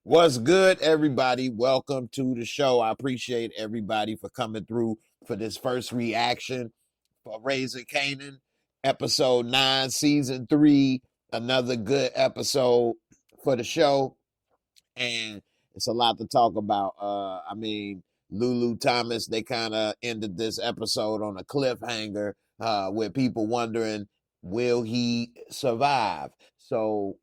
What's good, everybody? Welcome to the show. I appreciate everybody for coming through for this first reaction for Raising Kanan, episode 9, season 3. Another good episode for the show, and it's a lot to talk about. Lulu Thomas, they kind of ended this episode on a cliffhanger with people wondering, will he survive? So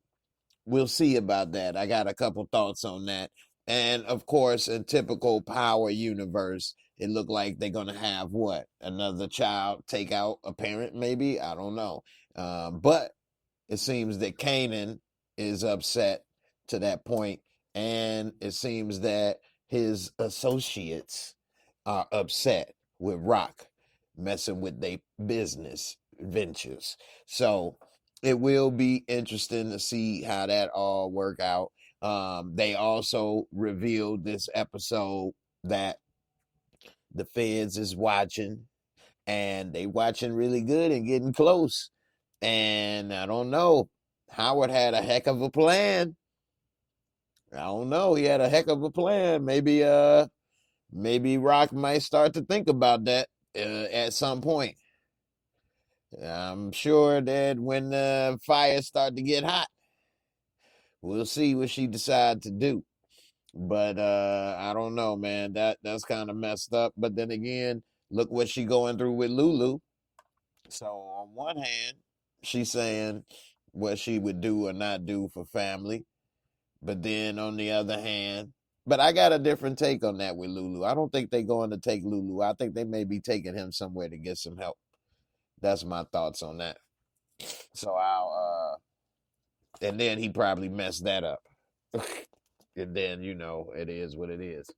we'll see about that. I got a couple thoughts on that. And of course, in typical Power universe, it looked like they're gonna have what, another child take out a parent, maybe. I don't know, but it seems that Kanan is upset to that point, and it seems that his associates are upset with Rock messing with their business ventures. So it will be interesting to see how that all work out. They also revealed this episode that the feds is watching, and they watching really good and getting close. And I don't know. Howard had a heck of a plan. I don't know. He had a heck of a plan. Maybe Rock might start to think about that at some point. I'm sure that when the fires start to get hot, we'll see what she decides to do. But I don't know, man. That's kind of messed up. But then again, look what she going through with Lulu. So on one hand, she's saying what she would do or not do for family. But then on the other hand, but I got a different take on that with Lulu. I don't think they're going to take Lulu. I think they may be taking him somewhere to get some help. That's my thoughts on that. So and then he probably messed that up. And then, it is what it is.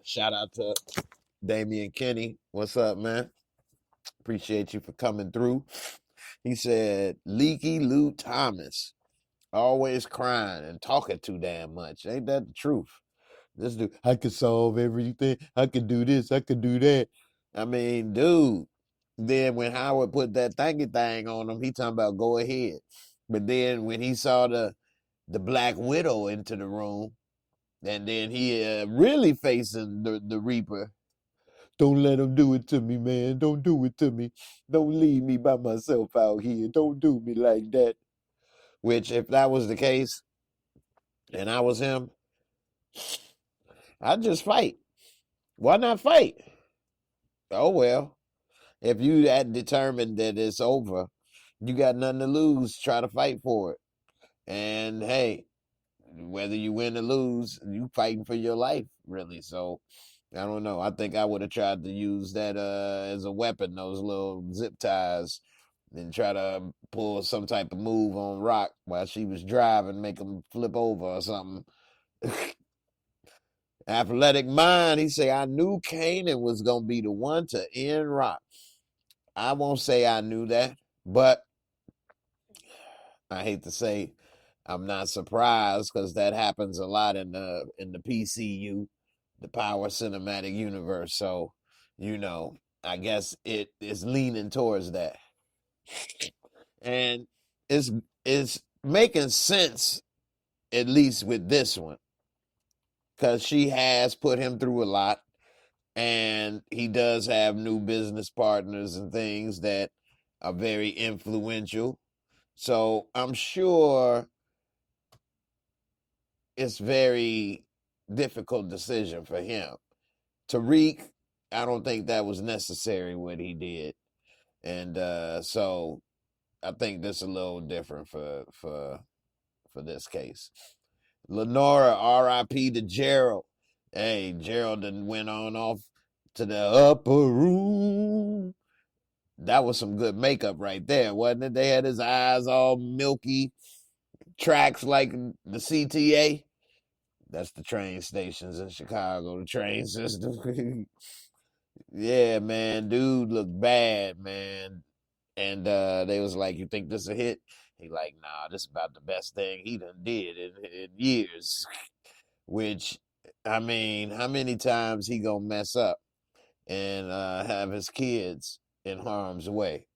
Shout out to Damian Kenny. What's up, man? Appreciate you for coming through. He said, Leaky Lou Thomas, always crying and talking too damn much. Ain't that the truth? This dude, I could solve everything. I could do this. I could do that. I mean, dude. Then when Howard put that thanky thing on him, he talking about go ahead. But then when he saw the Black Widow into the room, and then he really facing the Reaper. Don't let him do it to me, man. Don't do it to me. Don't leave me by myself out here. Don't do me like that. Which, if that was the case, and I was him, I'd just fight. Why not fight? Oh well. If you had determined that it's over, you got nothing to lose. Try to fight for it. And hey, whether you win or lose, you fighting for your life, really. So I don't know. I think I would have tried to use that as a weapon, those little zip ties, and try to pull some type of move on Rock while she was driving, make him flip over or something. Athletic mind, he say, I knew Kanan was going to be the one to end Rock. I won't say I knew that, but I hate to say I'm not surprised because that happens a lot in the PCU, the Power Cinematic Universe. So, I guess it is leaning towards that. And it's it's making sense, at least with this one, because she has put him through a lot, and he does have new business partners and things that are very influential. So I'm sure it's very difficult decision for him. Tariq, I don't think that was necessary what he did, and so I think this is a little different for this case. Lenora, R.I.P. to Gerald. Hey, Gerald done went on off to the upper room. That was some good makeup right there, wasn't it? They had his eyes all milky, tracks like the CTA. That's the train stations in Chicago, the train system. Yeah, man, dude looked bad, man. And they was like, "You think this a hit?" He like, "Nah, this is about the best thing he done did in years." Which, I mean, how many times he gonna mess up and have his kids in harm's way?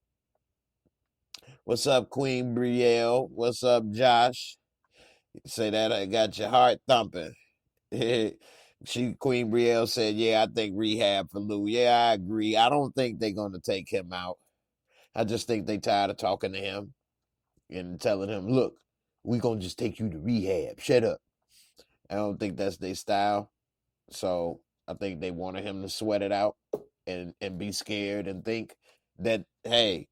What's up, Queen Brielle? What's up, Josh? Say that I got your heart thumping. Queen Brielle said, "Yeah, I think rehab for Lou." Yeah, I agree. I don't think they're gonna take him out. I just think they tired of talking to him and telling him, "Look, we gonna just take you to rehab. Shut up." I don't think that's their style. So I think they wanted him to sweat it out and be scared and think that, hey,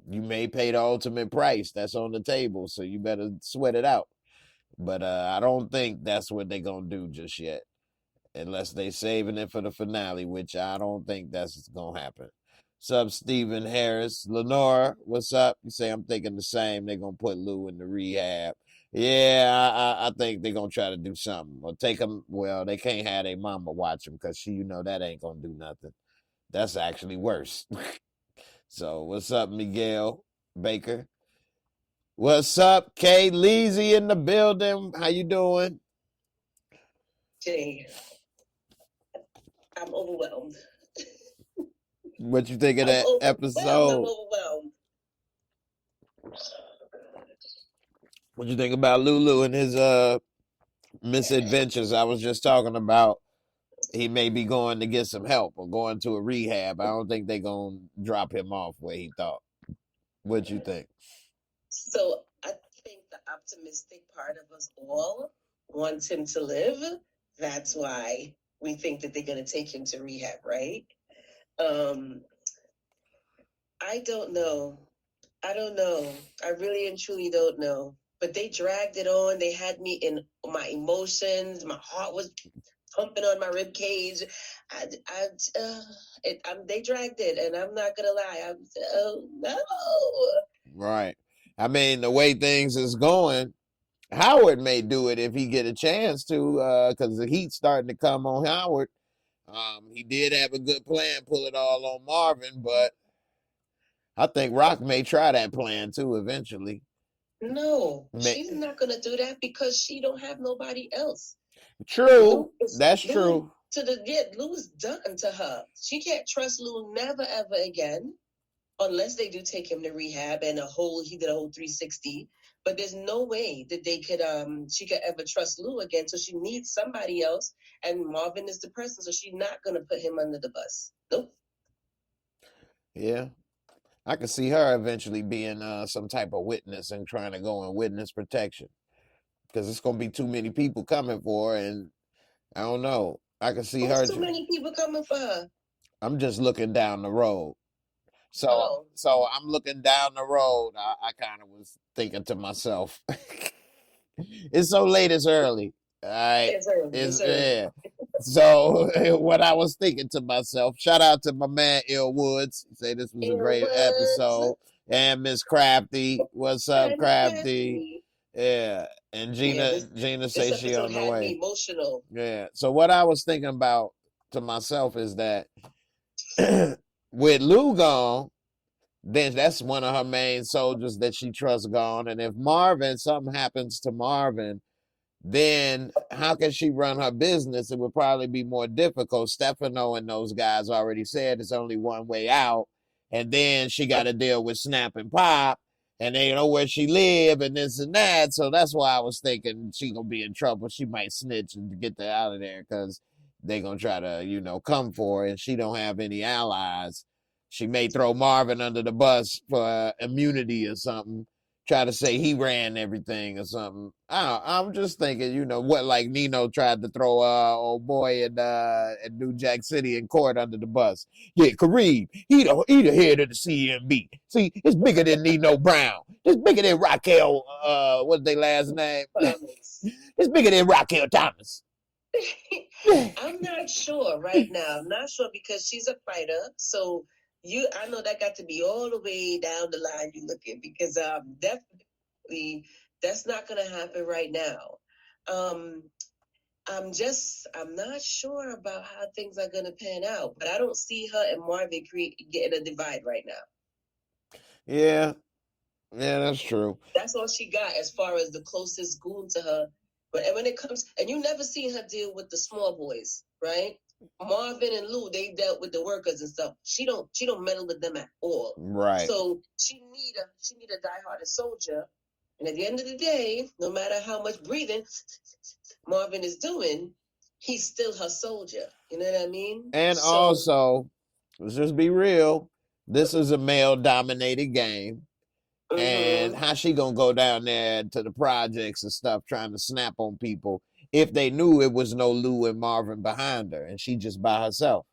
you may pay the ultimate price that's on the table, so you better sweat it out. But I don't think that's what they're gonna do just yet, unless they saving it for the finale, which I don't think that's gonna happen. What's up, Stephen Harris? Lenora, what's up? You say I'm thinking the same. They're gonna put Lou in the rehab. Yeah, I think they're gonna try to do something or take him. Well, they can't have their mama watch him because that ain't gonna do nothing. That's actually worse. So, what's up, Miguel Baker? What's up, Kay Leezy in the building? How you doing? Jay, I'm overwhelmed. What you think of that episode? I'm overwhelmed. What you think about Lulu and his misadventures? I was just talking about he may be going to get some help or going to a rehab. I don't think they're gonna drop him off where he thought. What you think? So I think the optimistic part of us all wants him to live. That's why we think that they're gonna take him to rehab, right? I don't know. I don't know. I really and truly don't know. But they dragged it on. They had me in my emotions. My heart was pumping on my rib cage. They dragged it, and I'm not gonna lie. No. Right. I mean, the way things is going, Howard may do it if he get a chance to, because the heat's starting to come on Howard. He did have a good plan, pull it all on Marvin, but I think Rock may try that plan too eventually. No, she's not gonna do that because she don't have nobody else. True, that's true. Lou is done to her. She can't trust Lou never ever again, unless they do take him to rehab and he did a whole 360. But there's no way that she could ever trust Lou again. So she needs somebody else, and Marvin is the person. So she's not gonna put him under the bus. Nope. Yeah, I could see her eventually being some type of witness and trying to go in witness protection because it's gonna be too many people coming for her, and I don't know. I can see her. Too many people coming for her. I'm just looking down the road. So I'm looking down the road. I kind of was thinking to myself, it's so late, it's early. All right. It's early. Yeah. So what I was thinking to myself, shout out to my man Ill Woods. Say this was a great episode. And Miss Crafty. What's up, Crafty? Yeah. And Gina says she on the way. Emotional. Yeah. So what I was thinking about to myself is that with Lou gone, then that's one of her main soldiers that she trusts gone. And if something happens to Marvin, then how can she run her business? It would probably be more difficult. Stefano and those guys already said it's only one way out. And then she got to deal with Snap and Pop, and they know where she live and this and that. So that's why I was thinking she going to be in trouble. She might snitch and get her out of there because they going to try to, come for her, and she don't have any allies. She may throw Marvin under the bus for immunity or something. Try to say he ran everything or something. I'm just thinking, what, like Nino tried to throw old boy in New Jack City in court under the bus. Yeah, Kareem, he the head of the CMB. See, it's bigger than Nino Brown. It's bigger than Raquel, what's their last name? It's bigger than Raquel Thomas. I'm not sure right now. I'm not sure because she's a fighter. So I know that got to be all the way down the line you looking because definitely that's not going to happen right now. I'm not sure about how things are going to pan out, but I don't see her and Marvin getting a divide right now. Yeah, that's true. That's all she got as far as the closest goon to her. But when it comes, and you never seen her deal with the small boys, right? Marvin and Lou, they dealt with the workers and stuff. She don't meddle with them at all. Right. So she need a diehard soldier. And at the end of the day, no matter how much breathing Marvin is doing, he's still her soldier. You know what I mean? And So, also, let's just be real. This is a male dominated game. And how she gonna go down there to the projects and stuff trying to snap on people if they knew it was no Lou and Marvin behind her and she just by herself?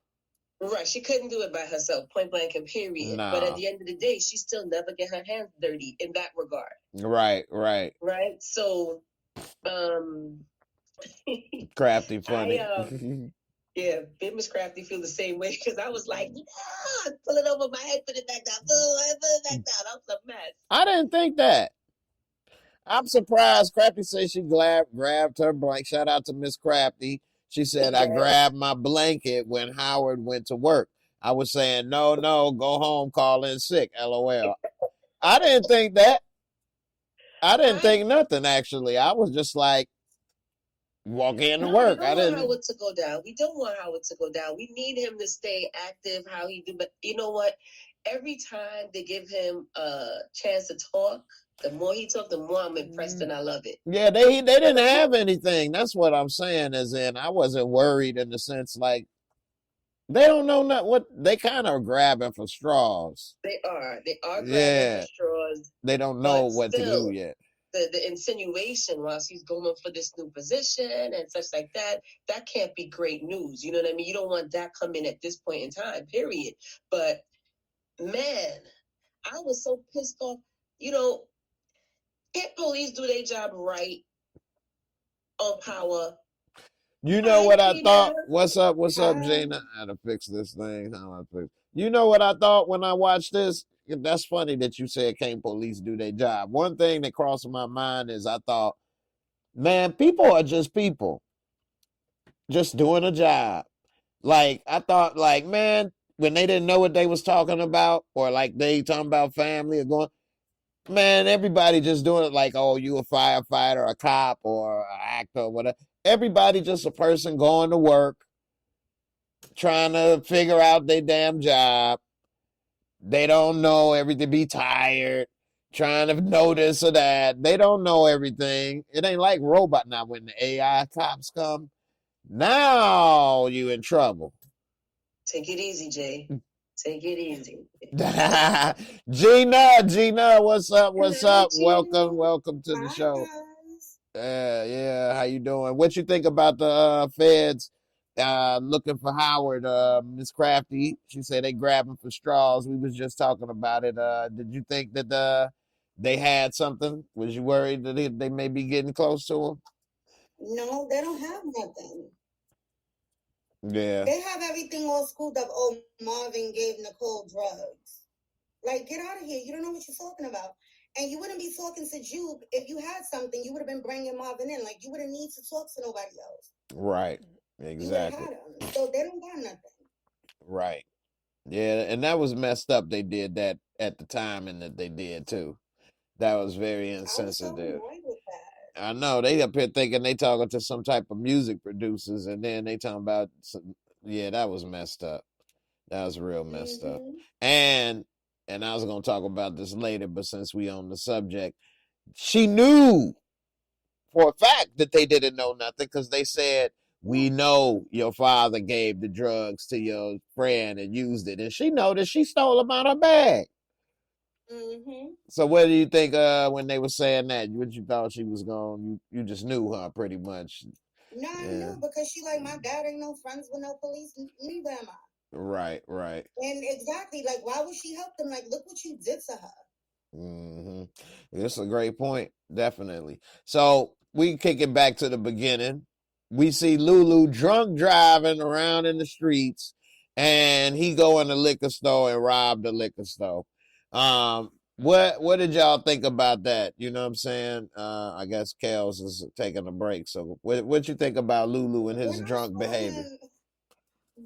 Right, she couldn't do it by herself, point blank and period. Nah. But at the end of the day, she still never get her hands dirty in that regard. Right. Right. So, Crafty funny. Yeah, Miss Crafty feel the same way because I was like, pull it over my head, put it back down, pull it back down. I was a mess. I didn't think that. I'm surprised. Crafty said she grabbed her blanket. Shout out to Miss Crafty. She said, I grabbed my blanket when Howard went to work. I was saying, no, go home, call in sick, LOL. I didn't think that. I didn't think nothing, actually. I was just like, walk in to work. We don't want Howard to go down. We don't want Howard to go down. We need him to stay active how he do. But you know what? Every time they give him a chance to talk, the more he talks, the more I'm impressed and I love it. Yeah, they didn't have anything. That's what I'm saying. As in, I wasn't worried in the sense like they don't know what they kind of grabbing for straws. They are grabbing for straws. They don't know what to do yet. The insinuation while he's going for this new position and such like that can't be great news. You know what I mean? You don't want that coming at this point in time, period. But man, I was so pissed off. You know, can't police do their job right on power? You know what I thought? What's up, Gina? I had to fix this thing. You know what I thought when I watched this? That's funny that you said can't police do their job. One thing that crossed my mind is I thought, man, people are just people. Just doing a job. Like, I thought, like, man, when they didn't know what they was talking about, or like they talking about family or going, man, everybody just doing it like, oh, you a firefighter, a cop, or an actor, or whatever. Everybody just a person going to work, trying to figure out their damn job. They don't know everything, be tired, trying to know this or that. They don't know everything. It ain't like robot now when the AI cops come. Now you in trouble. Take it easy, Jay. Take it easy. Gina, what's up? Hello, Gina. Welcome to the show. Yeah, how you doing? What you think about the feds looking for Howard? Miss Crafty, she said they grabbing for straws. We was just talking about it. Did you think that they had something? Was you worried that they may be getting close to him? No, they don't have nothing. Yeah. They have everything all schooled up. Oh, Marvin gave Nicole drugs. Like, get out of here. You don't know what you're talking about. And you wouldn't be talking to Juke if you had something. You would have been bringing Marvin in. Like, you wouldn't need to talk to nobody else. Right. Exactly. You would have had him. So they don't got nothing. Right. Yeah, and that was messed up. They did that at the time, and that they did too. That was very insensitive. I was so annoyed with that. I know they up here thinking they talking to some type of music producers, and then they talking about some. Yeah, that was messed up. That was real messed up. And I was gonna talk about this later, but since we on the subject, she knew for a fact that they didn't know nothing because they said, we know your father gave the drugs to your friend and used it, and she know that she stole them out of her bag. So what do you think when they were saying that? What you thought she was going? You just knew her pretty much. No, I knew because she like, my dad ain't no friends with no police, neither am I. Right. And exactly, like, why would she help them? Like, look what you did to her. This is a great point, definitely. So we kick it back to the beginning. We see Lulu drunk driving around in the streets, and he go in the liquor store and rob the liquor store. What did y'all think about that? You know what I'm saying? I guess Kels is taking a break. So what you think about Lulu and his drunk behavior?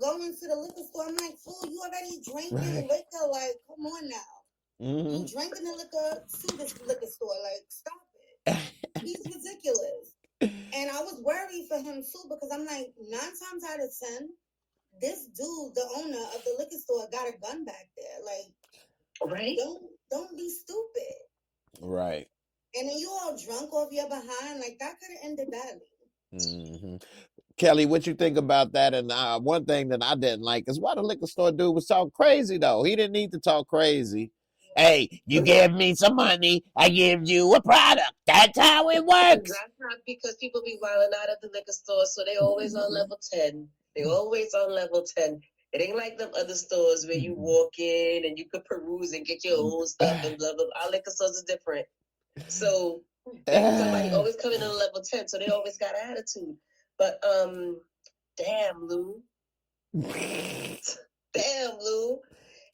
Going to the liquor store, I'm like, fool, you already drinking liquor. Like, come on now. You drinking the liquor to this liquor store. Like, stop it. He's ridiculous. And I was worried for him too because I'm like, 9 times out of 10, this dude, the owner of the liquor store, got a gun back there. Like, Right? don't be stupid. Right. And then you all drunk off your behind, like that could have ended badly. Hmm. Kelly, what you think about that? And one thing that I didn't like is why the liquor store dude was talking crazy, though. He didn't need to talk crazy. Hey, you give me some money, I give you a product. That's how it works. That's not because people be wilding out at the liquor store, so they always on level 10. They always on level 10. It ain't like them other stores where you walk in and you could peruse and get your own stuff and blah, blah, blah. Our liquor stores is different. So somebody always coming in a level 10, so they always got attitude. But damn, Lou. Damn, Lou.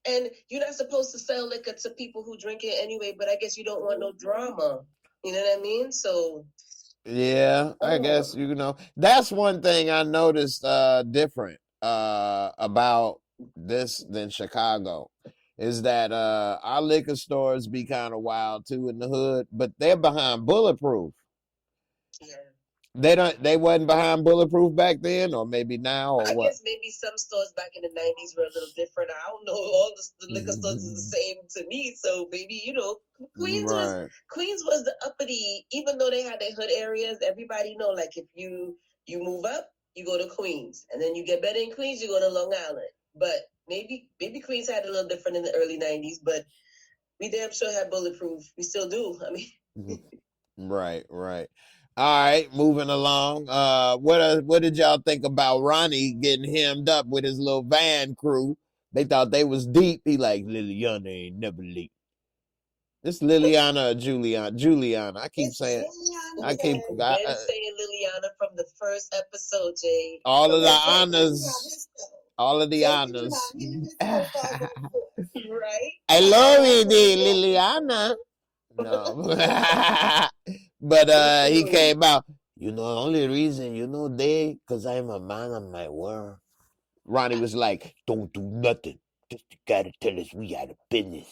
And you're not supposed to sell liquor to people who drink it anyway, but I guess you don't want no drama. You know what I mean? So Yeah, I guess, you know, that's one thing I noticed different about this than Chicago is that our liquor stores be kind of wild too in the hood, but they're behind bulletproof. yeah. They wasn't behind bulletproof back then, or maybe now, or I what? guess maybe some stores back in the 90s were a little different. I don't know. All the liquor stores is the same to me. So maybe, you know, Queens was the uppity, even though they had their hood areas, everybody know, like if you move up, you go to Queens. And then you get better in Queens, you go to Long Island. But maybe Queens had a little different in the early 90s, but we damn sure had bulletproof. We still do. I mean, Right. All right, moving along. What did y'all think about Ronnie getting hemmed up with his little van crew? They thought they was deep. He like, Liliana ain't never late. This Liliana or Juliana? Juliana. I keep saying. Juliana I keep. been saying Liliana from the first episode, Jay. All of the Let's honors. All of the honors. Right? I love it, Liliana. No. But he came out. You know, the only reason, you know, because I'm a man of my word. Ronnie was like, don't do nothing. Just you gotta tell us we out of business.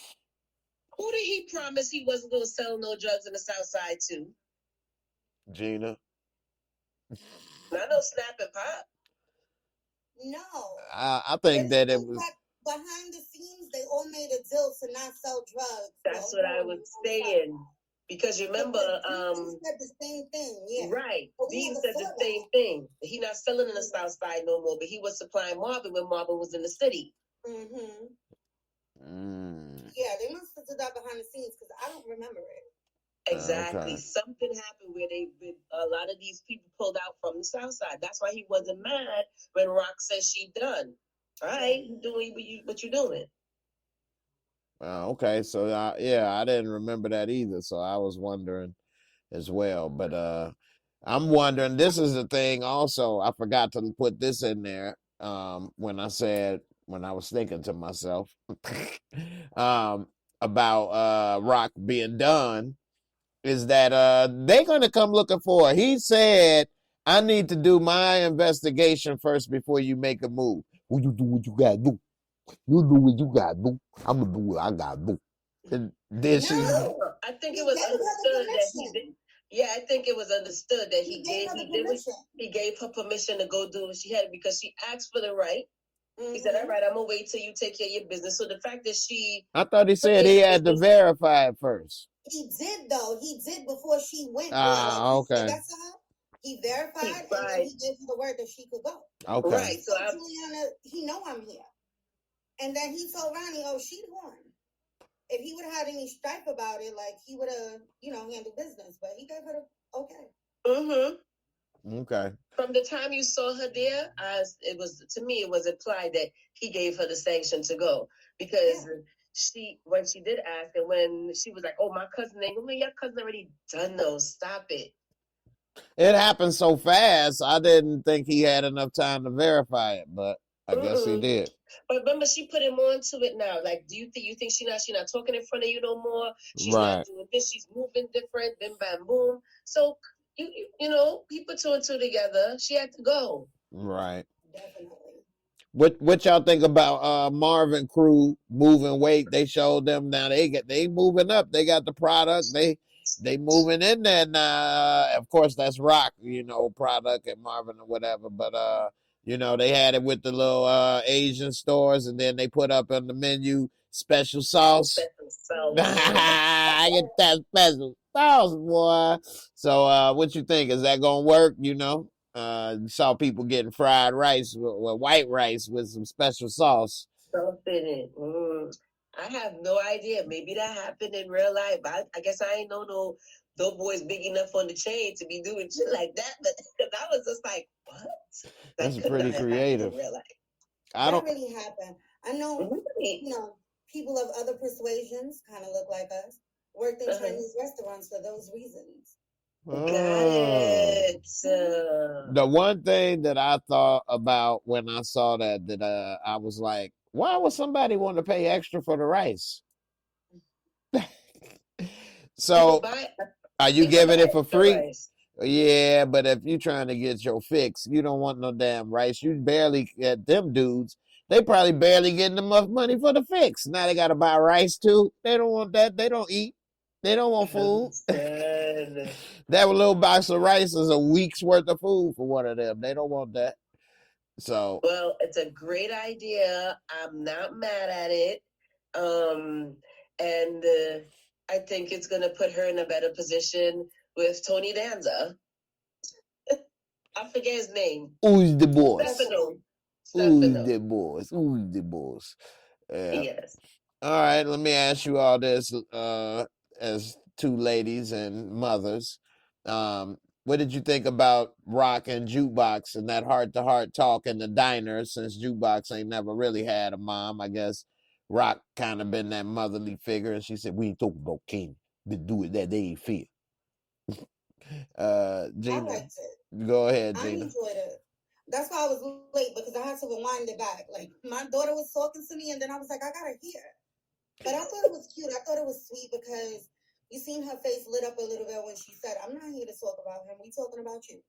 Who did he promise he wasn't going to sell no drugs in the South Side to? Gina? Not no Snap and Pop. No. I think that it was... Behind the scenes, they all made a deal to not sell drugs. That's what I was saying. Because remember, Dean said the same thing, yeah. Right. Dean said the same thing. He not selling in the South Side no more, but he was supplying Marvin when Marvin was in the city. Mm-hmm. Yeah, they must have did that behind the scenes because I don't remember it. Exactly. Okay. Something happened where a lot of these people pulled out from the South Side. That's why he wasn't mad when Rock said she done. All right, doing what you doing. Okay, so yeah, I didn't remember that either, so I was wondering as well. But I'm wondering, this is the thing also, I forgot to put this in there when I was thinking to myself about Rock being done, is that they're going to come looking for her. He said, I need to do my investigation first before you make a move. Well, you do what you got to do. You do what you got to do. I'm going to do what I got to do. And then I think it was understood that he did. Yeah, I think it was understood that he gave her permission to go do what she had because she asked for the right. Mm-hmm. He said, all right, I'm going to wait till you take care of your business. So the fact that I thought he said he had to verify it first. He did, though. He did before she went. Okay. That's how he verified, and then he gave her the word that she could go. Okay. Right. So Juliana, he know I'm here. And then he told Ronnie, oh, she won. If he would have had any strife about it, like, he would have, handled business. But he gave her the okay. Mm-hmm. Okay. From the time you saw her there, it was implied that he gave her the sanction to go. Because when she did ask, and when she was like, oh, my cousin ain't, your cousin already done those. Stop it. It happened so fast, I didn't think he had enough time to verify it, but I guess he did. But remember, she put him on to it now. Like, do you think she not talking in front of you no more? She's not doing this. She's moving different. Bim, bam, boom. So, you know, he put two and two together. She had to go. Right. Definitely. What y'all think about Marvin crew moving weight? They showed them now they moving up. They got the product. They moving in there now. Of course, that's Rock, product and Marvin or whatever. But You know, they had it with the little Asian stores, and then they put up on the menu special sauce. I get that special sauce, boy. So, what you think? Is that gonna work? You know, saw people getting fried rice with white rice with some special sauce. Stuff in it. I have no idea. Maybe that happened in real life. I guess I ain't know no boys big enough on the chain to be doing shit like that. But I was just like, what? That's That could pretty not have happened in creative. real life. I That don't. really happened. I know, you know, people of other persuasions kind of look like us, worked in Chinese restaurants for those reasons. Got it. The one thing that I thought about when I saw that I was like, why would somebody want to pay extra for the rice? So, are you giving it for free? Yeah, but if you're trying to get your fix, you don't want no damn rice. You barely get them dudes. They probably barely getting enough money for the fix. Now they got to buy rice too. They don't want that. They don't eat. They don't want food. That little box of rice is a week's worth of food for one of them. They don't want that. So, well, it's a great idea. I'm not mad at it. And I think it's going to put her in a better position with Tony Danza. I forget his name. Who's the boss? Stefano. Who's the boss? Who's the boss? Yes. All right, let me ask you all this as two ladies and mothers. What did you think about Rock and Jukebox and that heart-to-heart talk in the diner, since Jukebox ain't never really had a mom? I guess Rock kind of been that motherly figure, and she said, we ain't talking about King. They do it that they ain't feel. Gina, I liked it. Go ahead, I Gina. enjoyed it. That's why I was late, because I had to rewind it back. Like, my daughter was talking to me, and then I was like, I gotta hear. But I thought it was cute. I thought it was sweet, because you seen her face lit up a little bit when she said, I'm not here to talk about him. We talking about you.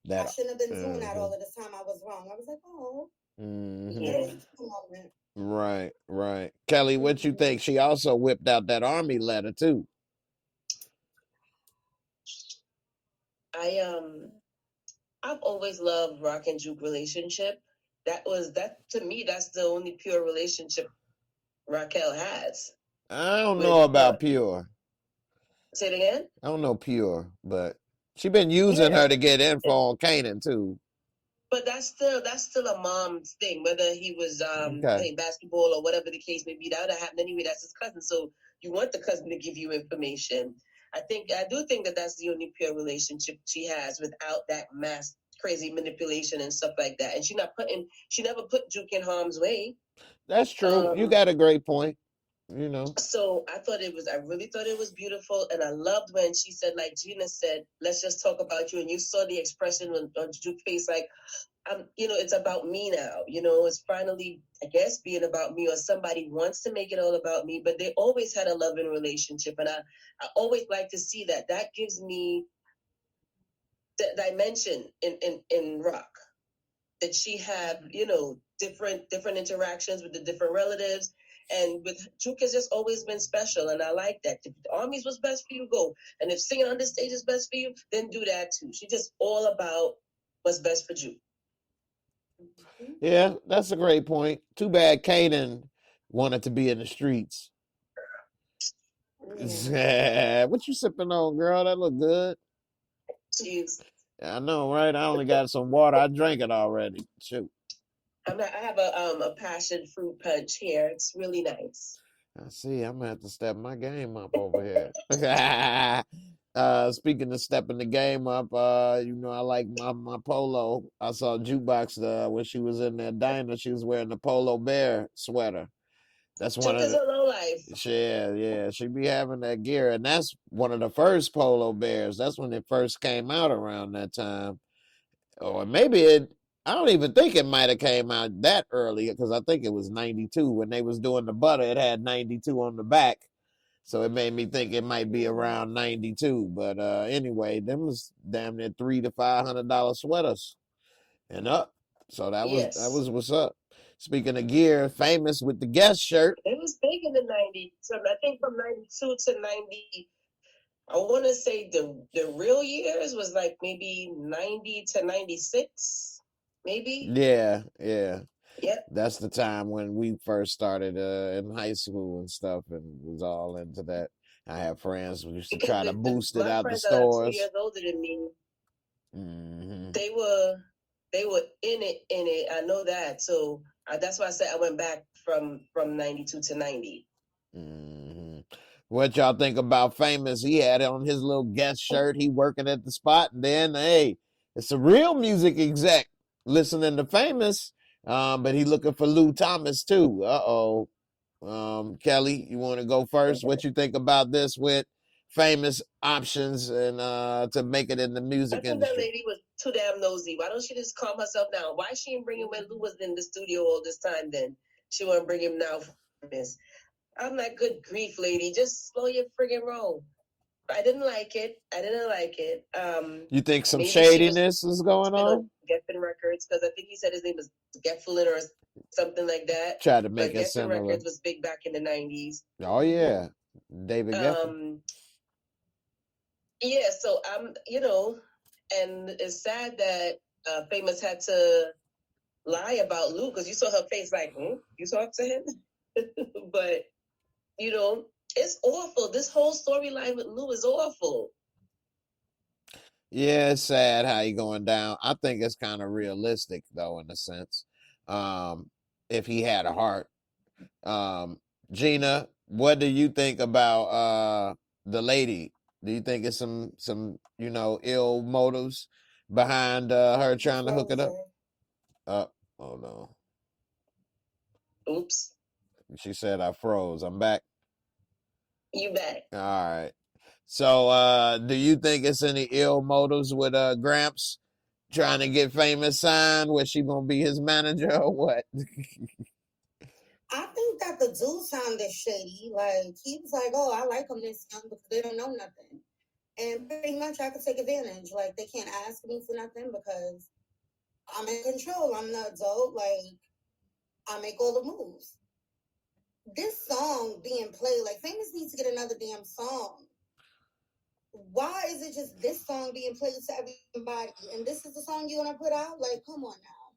I shouldn't have been doing that all of this time. I was wrong. I was like, oh. Right, right. Kelly, what you think? She also whipped out that army letter too. I've always loved Rock and Juke relationship. That to me, that's the only pure relationship Raquel has. I don't know about pure. Say it again? I don't know pure, but she been using her to get info on Kanan too. But that's still a mom's thing, whether he was playing basketball or whatever the case may be. That would have happened anyway. That's his cousin, so you want the cousin to give you information. I do think that that's the only pure relationship she has without that mass crazy manipulation and stuff like that. And she never put Juke in harm's way. That's true. You got a great point. You know. So I really thought it was beautiful, and I loved when she said, like Gina said, let's just talk about you. And you saw the expression on Juke's face, like, it's about me now. It's finally, I guess, being about me, or somebody wants to make it all about me. But they always had a loving relationship, and I always like to see that. That gives me the dimension in Rock, that she had, different interactions with the different relatives. And with Juke has just always been special, and I like that. If the armies was best for you, go. And if singing on the stage is best for you, then do that too. She's just all about what's best for Juke. Yeah, that's a great point. Too bad Kanan wanted to be in the streets. Yeah. What you sipping on, girl? That look good. Jeez. I know, right? I only got some water. I drank it already. Shoot. I have a passion fruit punch here. It's really nice. I see. I'm gonna have to step my game up over here. Speaking of stepping the game up, I like my polo. I saw Jukebox when she was in that diner. She was wearing the polo bear sweater. That's one of the low life. Yeah. She be having that gear, and that's one of the first polo bears. That's when it first came out around that time, or maybe I don't even think it might have came out that early, because I think it was 92 when they was doing the butter. It had 92 on the back. So it made me think it might be around 92. But anyway, them was damn near $300 to $500 sweaters and up. So that was what's up. Speaking of gear, famous with the Guest shirt. It was big in the 90s. So I think from 92 to 90, I want to say the real years was like maybe 90 to 96. maybe. Yeah. Yep. That's the time when we first started in high school and stuff, and was all into that. I have friends who used to Because try to boost it my out the friends that are 2 years stores. older than me, Hmm. they were in it. I know that. So that's why I said I went back from 92 to 90. Hmm. What y'all think about Famous? He had it on his little guest shirt. He working at the spot, and then hey, it's a real music exec listening to Famous. But he looking for Lou Thomas too. Uh-oh. Kelly, you want to go first? What you think about this with Famous options and to make it in the I music think that industry? lady was too damn nosy. Why don't she just calm herself down? Why she ain't bring him when Lou was in the studio all this time? Then she want to bring him now for this. I'm like, good grief, lady, just slow your friggin' roll. I didn't like it. You think some Maybe she was shadiness is going on on? Geffen Records because I think he said his name was Gefflin or something like that. Try to make But it Geffen similar. Records was big back in the 90s. Oh yeah, David Geffen. Yeah, so and it's sad that Famous had to lie about Lou because you saw her face like, you talked to him? But, it's awful. This whole storyline with Lou is awful. Yeah, it's sad how he going down. I think it's kind of realistic though, in a sense. Um, if he had a heart. Gina, what do you think about the lady? Do you think it's some ill motives behind her trying to hook it up? Oh no. Oops. She said I froze. I'm back. You back. All right. So do you think it's any ill motives with Gramps trying to get Famous signed? Was she gonna be his manager or what? I think that the dude sounded shady. Like he was like, "Oh, I like them this young because they don't know nothing," and pretty much I could take advantage. Like they can't ask me for nothing because I'm in control. I'm the adult. Like I make all the moves. This song being played, like Famous needs to get another damn song. Why is it just this song being played to everybody? And this is the song you want to put out? Like, come on now.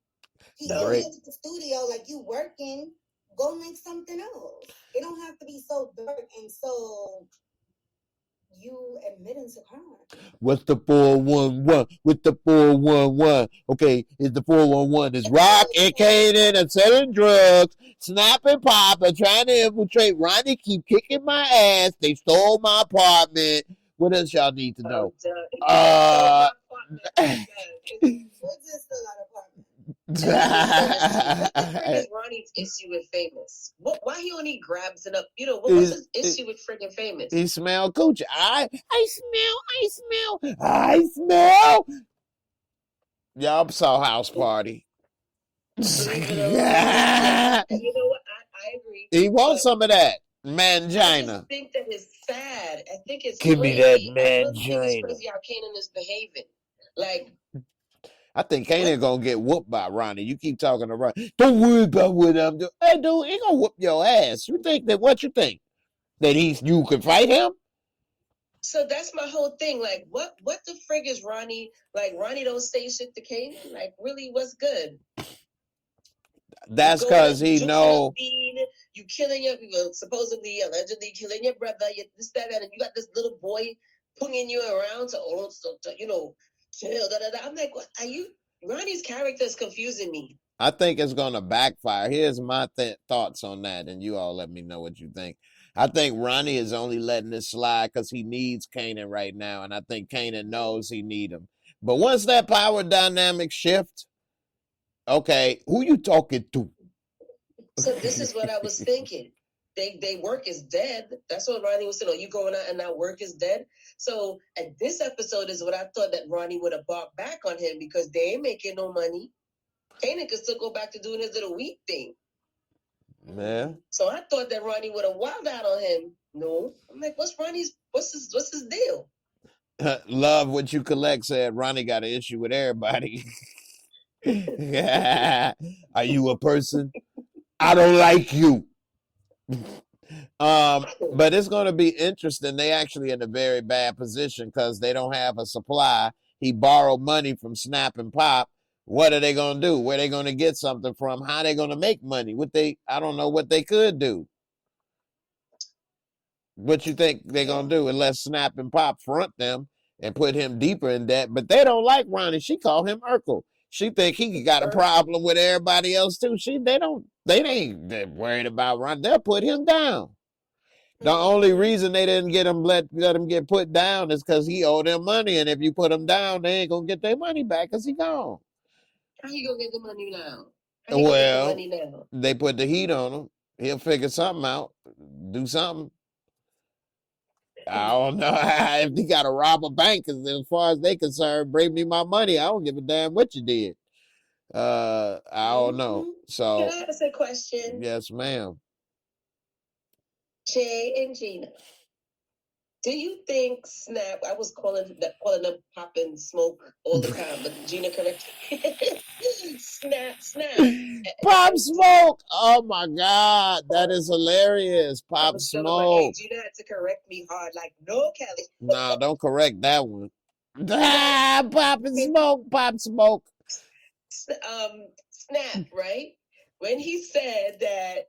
You're here at the studio, like you working. Go make something else. It don't have to be so dark and so you admitting to crime. What's the 411? With the 411? Okay, is the 411 is Rock and Kanan and selling drugs, snapping pop, and trying to infiltrate. Ronnie keep kicking my ass. They stole my apartment. What else y'all need to know? What the frick is Ronnie's issue with Famous? Why he only grabs it up? What's his issue with friggin' Famous? He smell coochie. I smell. Y'all saw House Party. And you know what? I agree. He wants some of that mangina. I just think that it's sad. I think it's Give crazy. me that I really think it's mangina. crazy how Kanan is behaving. Like, I think Kanan gonna get whooped by Ronnie. You keep talking to Ronnie. Don't worry about what I'm doing. Hey, dude, he gonna whoop your ass. You think that? What you think? That you can fight him? So that's my whole thing. Like, what the frig is Ronnie? Like, Ronnie don't say shit to Kanan. Like, really, what's good? That's because he know. You killing your, supposedly, allegedly killing your brother. You this, that, and you got this little boy pulling you around to chill. I'm like, what are you? Ronnie's character is confusing me. I think it's gonna backfire. Here's my thoughts on that, and you all let me know what you think. I think Ronnie is only letting this slide because he needs Kanan right now, and I think Kanan knows he need him. But once that power dynamic shift, okay, who you talking to? So this is what I was thinking. They work is dead. That's what Ronnie was saying. Oh, you going out and now work is dead. So at this episode is what I thought that Ronnie would have bought back on him because they ain't making no money. Kanan could still go back to doing his little weed thing. Yeah. So I thought that Ronnie would have wild out on him. No, I'm like, what's his deal? Love what you collect said Ronnie got an issue with everybody. Are you a person? I don't like you. But it's going to be interesting. They actually in a very bad position because they don't have a supply. He borrowed money from Snap and Pop. What are they gonna do? Where they gonna get something from? How they gonna make money? I don't know what they could do. What you think they're gonna do unless Snap and Pop front them and put him deeper in debt? But they don't like Ronnie. She call him Urkel. She think he got a problem with everybody else too. They ain't worried about Ronnie. They'll put him down. The only reason they didn't let him get put down is because he owed them money, and if you put him down, they ain't gonna get their money back because he gone. How he gonna get the money now? Well, they put the heat on him. He'll figure something out, do something. I don't know if he got to rob a bank, because as far as they concerned, bring me my money. I don't give a damn what you did. I don't know. So, can I ask a question? Yes, ma'am. Jay and Gina, do you think Snap? I was calling them Pop and Smoke all the time, but Gina corrected. Snap. Pop Smoke. Oh my God, that is hilarious. Pop Smoke. Gina had to correct me hard, like, no, Kelly. No, don't correct that one. Pop and Smoke. Pop Smoke. Snap, right? When he said that,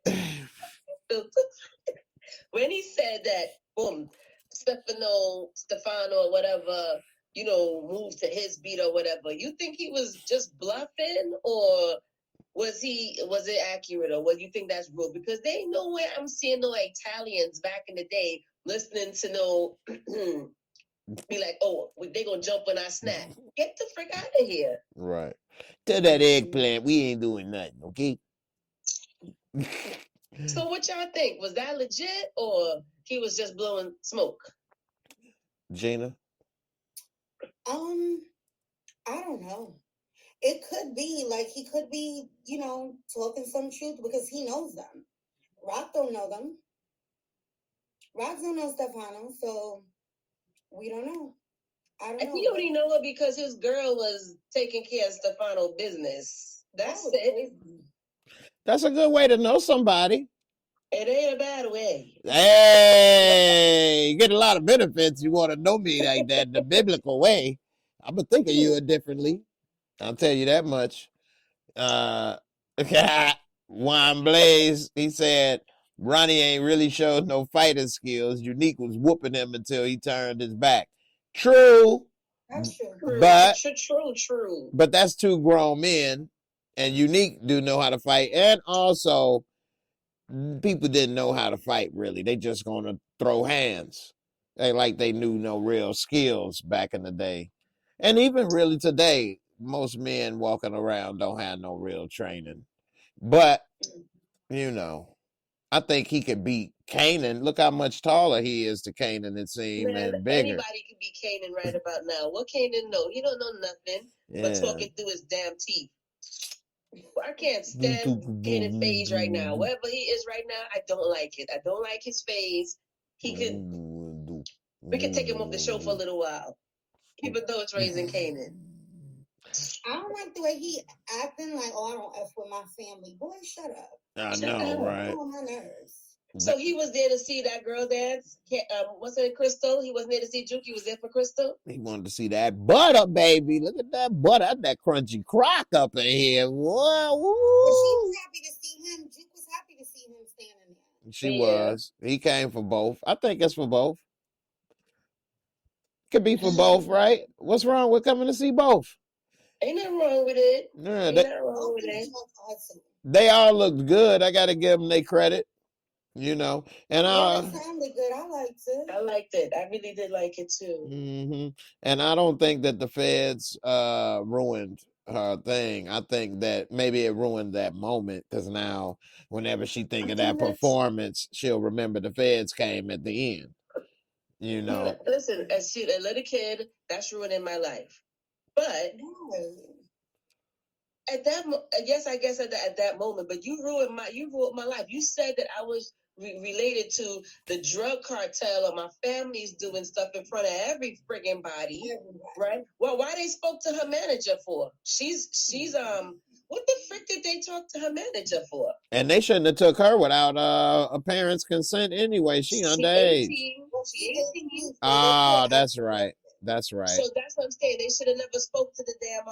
boom, Stefano, whatever, moved to his beat or whatever. You think he was just bluffing, or was it accurate, or you think that's real? Because there ain't no way I'm seeing no Italians back in the day listening to no be like, oh, they gonna jump when I snap. Get the frick out of here. Right. Tell that eggplant we ain't doing nothing, okay? So what y'all think? Was that legit, or he was just blowing smoke? Gina? I don't know. It could be like he could be, talking some truth because he knows them. Rock don't know them. Rock don't know Stefano, so we don't know. I don't know. He only know it because his girl was taking care of Stefano's business. That's it. Crazy. That's a good way to know somebody. It ain't a bad way. Hey, you get a lot of benefits. You want to know me like that in the biblical way. I'm going to think of you differently. I'll tell you that much. Juan Blaze, he said, Ronnie ain't really showed no fighting skills. Unique was whooping him until he turned his back. True. That's true. But, true. But that's two grown men, and Unique do know how to fight. And also, people didn't know how to fight, really. They just going to throw hands. They knew no real skills back in the day. And even really today, most men walking around don't have no real training. But, I think he could beat Kanan. Look how much taller he is to Kanan, it seems, and bigger. Anybody can beat Kanan right about now. What Kanan know? He don't know nothing but talking through his damn teeth. I can't stand Kanan phase right now. Wherever he is right now, I don't like it. I don't like his phase. We can take him off the show for a little while, even though it's Raising Kanan. I don't like the way he acting like, I don't F with my family. Boy, shut up. I know, right? On my nerves. So he was there to see that girl dance. What's it, Crystal? He wasn't there to see Juke. He was there for Crystal. He wanted to see that butter, baby. Look at that butter, that crunchy crock up in here. Whoa, woo. She was happy to see him. Juke was happy to see him standing there. She was. He came for both. I think it's for both. Could be for both, right? What's wrong with coming to see both? Ain't nothing wrong with it. Yeah, they all looked good. I got to give them their credit, And it sounded good. I liked it. I liked it. I really did like it too. Mm-hmm. And I don't think that the feds ruined her thing. I think that maybe it ruined that moment, because now whenever she think of that performance, she'll remember the feds came at the end. Listen, as a little kid, that's ruining my life. But at that, I guess at that moment, but you ruined my life. You said that I was related to the drug cartel, or my family's doing stuff in front of every friggin' body, right? Well, why they spoke to her manager for? She's what the frick did they talk to her manager for? And they shouldn't have took her without a parent's consent anyway. She underage. She 18. Oh, that's right. That's right. So that's what I'm saying. They should have never spoke to the damn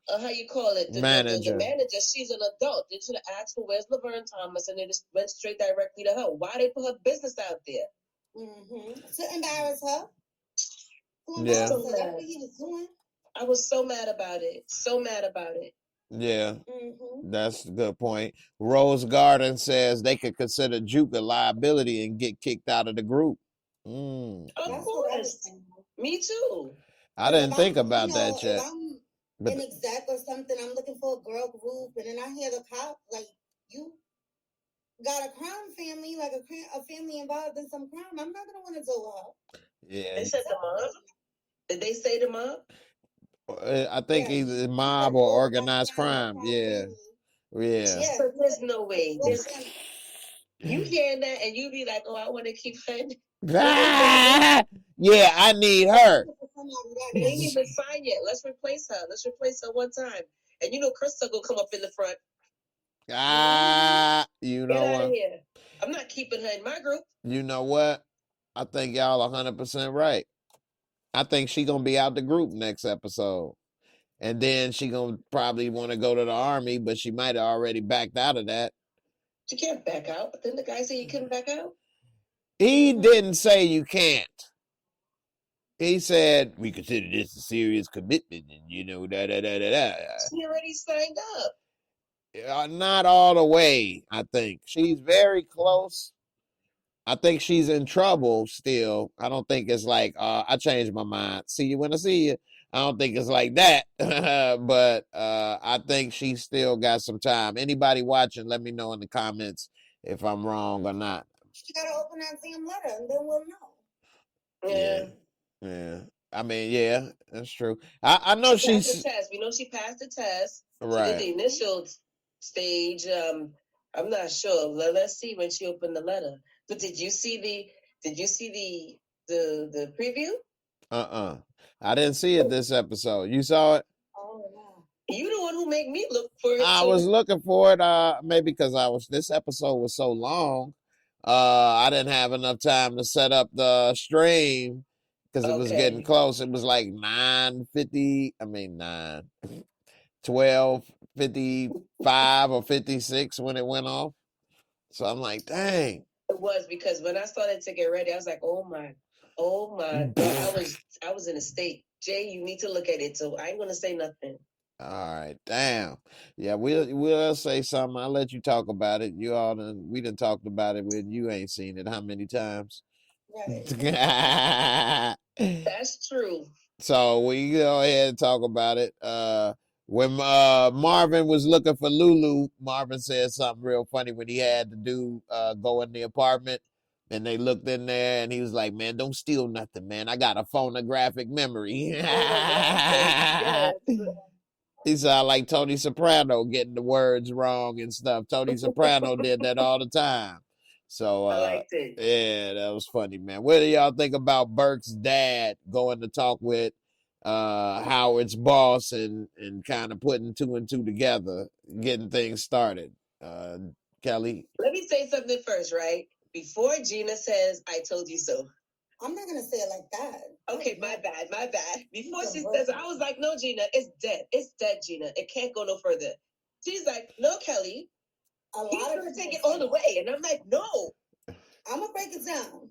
how you call it, the Manager. manager, she's an adult. They should have asked her, where's Laverne Thomas, and they just went straight directly to her. Why they put her business out there? To embarrass her. Yeah. So That's mad. what he was doing. I was so mad about it. So mad about it. Yeah. That's a good point. Rose Garden says they could consider Juke a liability and get kicked out of the group. Of That's course. Me too. I didn't think about that If yet. I'm But an exec or something, I'm looking for a girl group, and then I hear the cop, like, you got a crime family, like a family involved in some crime, I'm not going to want to deal with her. yeah, They said the mob? Did they say the mob? I think Yeah, either mob or organized crime. Yeah. Yeah. Yeah. But there's no way. Well, You hearing that and you be like, oh, I want to keep her. Ah, yeah, I need her. They ain't even signed yet. Let's replace her. Let's replace her one time. And you know Krista will come up in the front. You Get know out of what? here. I'm not keeping her in my group. You know what? I think y'all 100% right. I think she gonna be out the group next episode. And then she gonna probably want to go to the army, but she might have already backed out of that. She can't back out. But then the guy say you couldn't back out. He didn't say you can't. He said we consider this a serious commitment, and you know da da da da da. She already signed up. Not all the way. I think she's very close. I think she's in trouble still. I don't think it's like I changed my mind. See you when I see you. I don't think it's like that. But I think she still got some time. Anybody watching, let me know in the comments if I'm wrong or not. She got to open that damn letter, and then we'll know. Yeah. Yeah. I mean, yeah, that's true. I know she passed the test. We know she passed the test. Right. She did the initial stage. I'm not sure. Let's see when she opened the letter. But did you see the preview? I didn't see it this episode. You saw it? Oh no. You the one who made me look for it. I was looking for it, maybe because this episode was so long. I didn't have enough time to set up the stream because it was getting close. It was like 9:50. I mean 12:55 or 56 when it went off. So I'm like, dang. It was because when I started to get ready, I was like, oh my God. I was in a state. Jay, you need to look at it. So I ain't gonna say nothing. All right, damn. Yeah, we'll say something. I'll let you talk about it. We done talked about it when you ain't seen it. How many times? Right. That's true. So we go ahead and talk about it. When Marvin was looking for Lulu, Marvin said something real funny when he had the dude go in the apartment. And they looked in there, and he was like, "Man, don't steal nothing, man. I got a phonographic memory." He sounded like Tony Soprano getting the words wrong and stuff. Tony Soprano did that all the time. So I liked it. Yeah, that was funny, man. What do y'all think about Burke's dad going to talk with Howard's boss and kind of putting two and two together, getting things started? Kelly? Let me say something first, right? Before Gina says, I told you so. I'm not going to say it like that. Okay, my bad. Before she says, I was like, no, Gina, it's dead. It's dead, Gina. It can't go no further. She's like, no, Kelly. He's going to take it all the way. And I'm like, no. I'm going to break it down.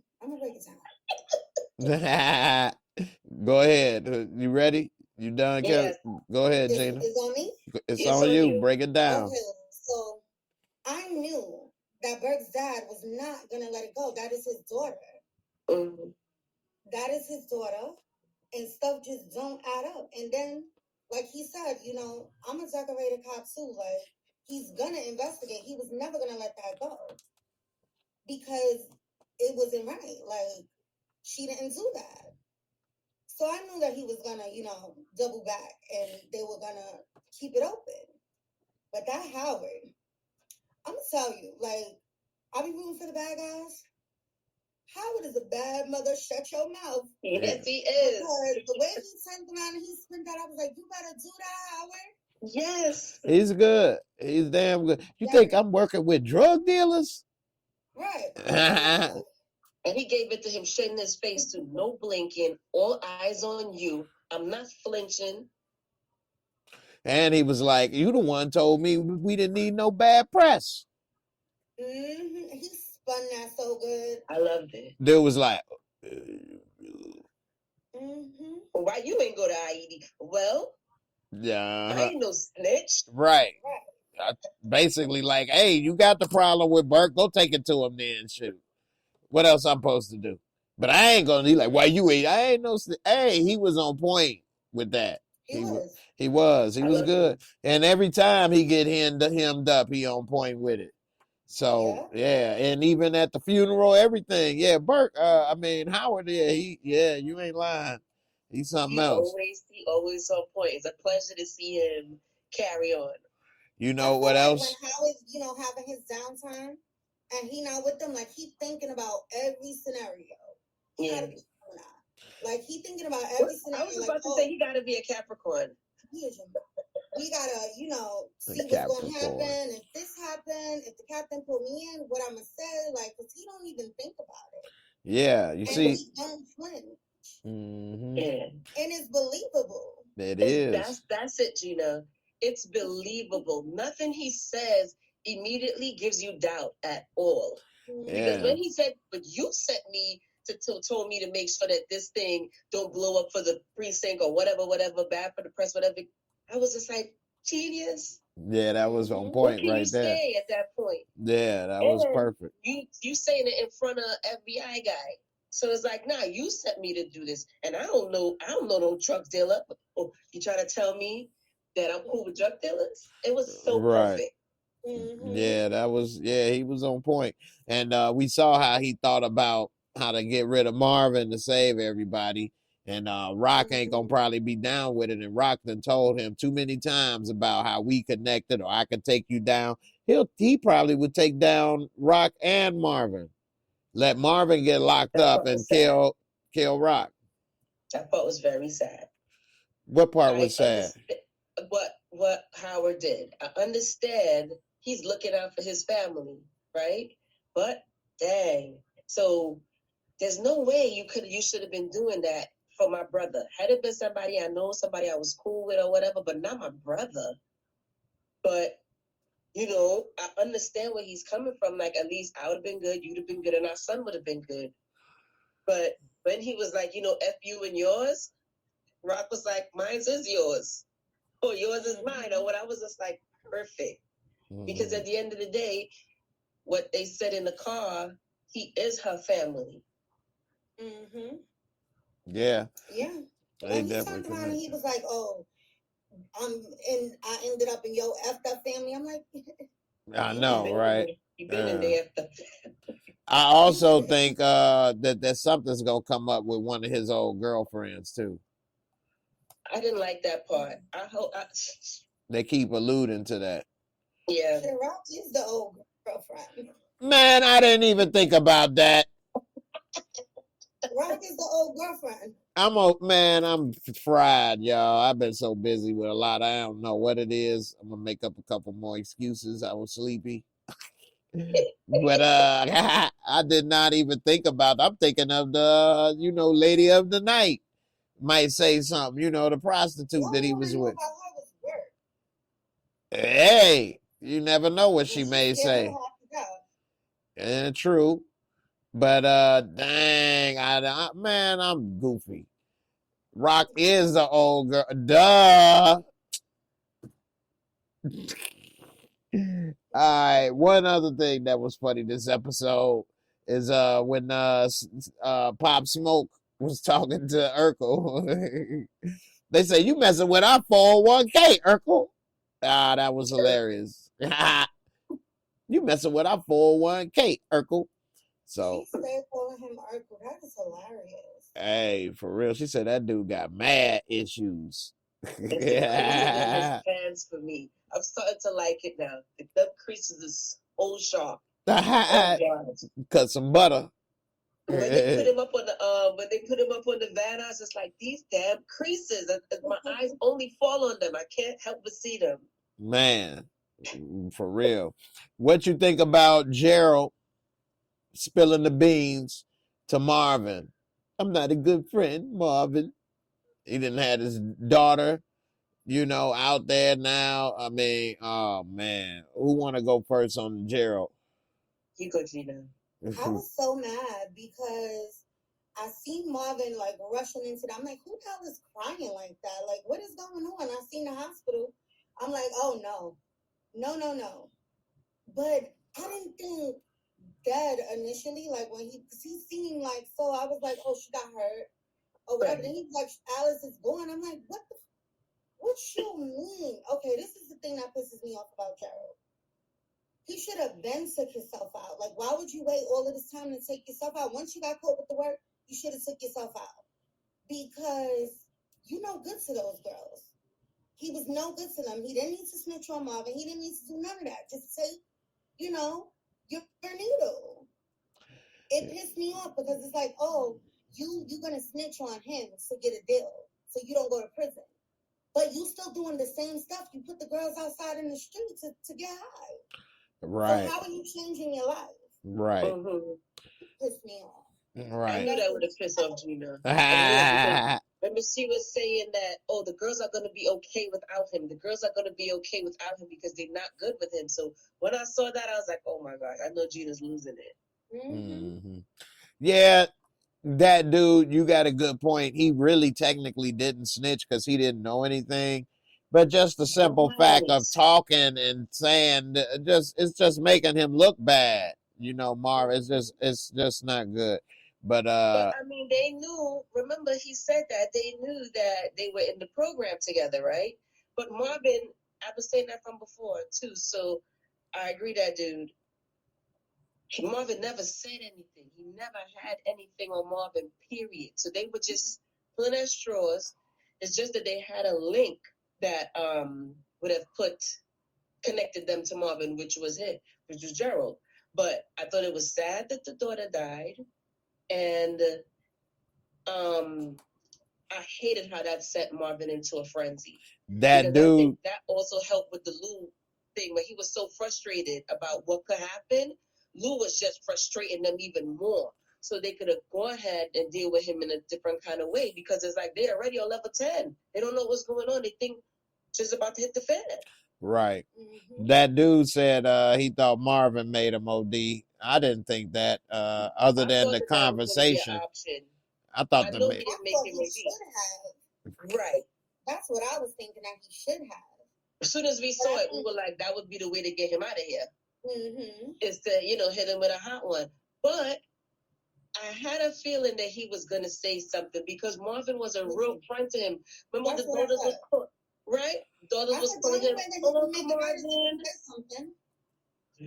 Go ahead. You ready? You done, Kelly? Yes. Go ahead, Gina. It's on me? It's on you. Break it down. Okay, so I knew that Burke's dad was not going to let it go. That is his daughter. Mm-hmm. That is his daughter. And stuff just don't add up. And then, like he said, I'm a decorated cop too. Like, he's going to investigate. He was never going to let that go. Because it wasn't right. Like, she didn't do that. So I knew that he was going to, double back. And they were going to keep it open. But that Howard, I'm going to tell you, like, I'll be rooting for the bad guys. Howard is a bad mother. Shut your mouth. Yes, he is. Because the way he turned around and he spent that, I was like, you better do that, Howard. Yes. He's good. He's damn good. You think I'm working with drug dealers? Right. And he gave it to him, shutting his face to no blinking, all eyes on you. I'm not flinching. And he was like, "You the one told me we didn't need no bad press." He spun that so good. I loved it. Dude was like, Why you ain't go to IED? Well, "Yeah, I ain't no snitch. right." Basically, like, "Hey, you got the problem with Burke? Go take it to him then. Shoot, what else I'm supposed to do?" But I ain't gonna. He like, "Why you ain't?" I ain't no. Hey, he was on point with that. He was good. And every time he get hemmed up, he on point with it. So yeah, and even at the funeral, everything. Yeah, Burke. I mean Howard. Yeah, you ain't lying. He's something else. He always on point. It's a pleasure to see him carry on. You know what else? When Howard's, having his downtime, and he not with them, like he thinking about every scenario. Yeah. Like he thinking about every scenario. I was about to say he got to be a Capricorn. We gotta, see what's going to happen. If this happened, if the captain put me in, what I'm gonna say, like, because he don't even think about it. Yeah, you see. He don't flinch. Yeah. And it's believable. It is. That's it, Gina. It's believable. Nothing he says immediately gives you doubt at all. Because when he said, "But you sent me told me to make sure that this thing don't blow up for the precinct or whatever, bad for the press, whatever," I was just like, genius. Yeah, that was on point right there. Say at that point? Yeah, that was perfect. You saying it in front of an FBI guy. So it's like, nah, you sent me to do this. And I don't know no drug dealer. Oh, you trying to tell me that I'm cool with drug dealers? It was so perfect. Yeah, he was on point. And we saw how he thought about how to get rid of Marvin to save everybody. And Rock ain't gonna probably be down with it. And Rock done told him too many times about how we connected, or I could take you down. He probably would take down Rock and Marvin. Let Marvin get locked up and kill Rock. That part was very sad. What part was sad? What Howard did. I understand he's looking out for his family, right? But dang. So there's no way you should have been doing that for my brother. Had it been somebody I know, somebody I was cool with or whatever, but not my brother. But I understand where he's coming from. Like, at least I would have been good, you'd have been good, and our son would have been good. But when he was like, F you and yours, Rock was like, mine is yours. Or yours is mine. Or what, I was just like, perfect. Because at the end of the day, what they said in the car, he is her family. Yeah. Yeah. When he turned around and he was like, "Oh, I ended up in your effed up family." I'm like, I know, right? You've been in the effed up. I also think that something's gonna come up with one of his old girlfriends too. I didn't like that part. I hope they keep alluding to that. Yeah. Rock is the old girlfriend. Man, I didn't even think about that. Rock is the old girlfriend. I'm fried, y'all. I've been so busy with a lot. I don't know what it is. I'm gonna make up a couple more excuses. I was sleepy. But I did not even think about. I'm thinking of the lady of the night might say something. The prostitute that he was with. Hey, you never know what she may say. And true. But dang, man, I'm goofy. Rock is the old girl. Duh. All right. One other thing that was funny this episode is when Pop Smoke was talking to Urkel. They say, "You messing with our 401k, Urkel." That was hilarious. You messing with our 401k, Urkel. So she said calling him Urkel. That is hilarious. Hey, for real. She said that dude got mad issues. Yeah. Fans for me. I'm starting to like it now. The dub creases is so sharp. Cut some butter. When they put him up on the van, I was just like, these damn creases. My eyes only fall on them. I can't help but see them. Man, for real. What you think about Gerald spilling the beans to Marvin? "I'm not a good friend, Marvin." He didn't have his daughter out there now. I mean, oh man, who want to go first on Gerald? You go, Gina. I was so mad because I seen Marvin like rushing into that. I'm like, who the hell is crying like that? Like, what is going on? I seen the hospital. I'm like, oh no, no, no, no. But I didn't think dead initially. Like when cause he seemed like so. I was like, oh, she got hurt or whatever. Right. Then he's like, Alice is gone. I'm like, what you mean? Okay, this is the thing that pisses me off about Gerald. He should have then took himself out. Like, why would you wait all of this time to take yourself out? Once you got caught with the work, you should have took yourself out. Because you no good to those girls. He was no good to them. He didn't need to snitch on Marvin. He didn't need to do none of that. Just take, your needle. It pissed me off because it's like, oh, you're gonna snitch on him to get a deal, so you don't go to prison. But you still doing the same stuff. You put the girls outside in the street to get high. Right. So how are you changing your life? Right. Mm-hmm. Pissed me off. Right. I knew that would have pissed off Gina. Remember, she was saying that, oh, the girls are going to be okay without him. The girls are going to be okay without him because they're not good with him. So when I saw that, I was like, oh my God, I know Gina's losing it. Mm-hmm. Yeah, that dude, you got a good point. He really technically didn't snitch because he didn't know anything. But just the simple fact of talking and saying, it's just making him look bad. Marv, it's just not good. But I mean, they knew. Remember, he said that they knew that they were in the program together, right? But Marvin, I was saying that from before too. So I agree that dude. Marvin never said anything. He never had anything on Marvin, period. So they were just pulling at straws. It's just that they had a link that would have connected them to Marvin, which was Gerald. But I thought it was sad that the daughter died. And I hated how that set Marvin into a frenzy. That because dude, I think that also helped with the Lou thing, where he was so frustrated about what could happen. Lou was just frustrating them even more. So they could have gone ahead and deal with him in a different kind of way, because it's like they're already on level 10. They don't know what's going on. They think just about to hit the fan. Right. Mm-hmm. That dude said he thought Marvin made him OD. I didn't think that. Other than the conversation, I thought he didn't make him OD. Right. That's what I was thinking that he should have. As soon as we saw it, we were like, that would be the way to get him out of here. Mm-hmm. Is to hit him with a hot one. But I had a feeling that he was going to say something, because Marvin was a real friend to him. Remember, the daughters was caught, right? Daughters was calling him, oh, Marvin.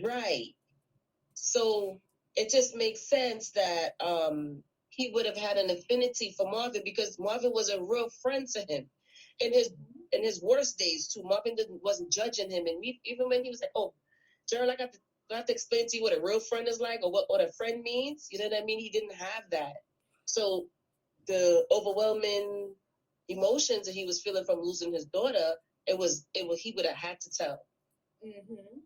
Right. So it just makes sense that he would have had an affinity for Marvin, because Marvin was a real friend to him in his worst days too. Marvin wasn't judging him, and even when he was like, "Oh, Gerald, I have to explain to you what a real friend is like, or what a friend means." You know what I mean? He didn't have that. So the overwhelming emotions that he was feeling from losing his daughter, it was he would have had to tell. Mm-hmm.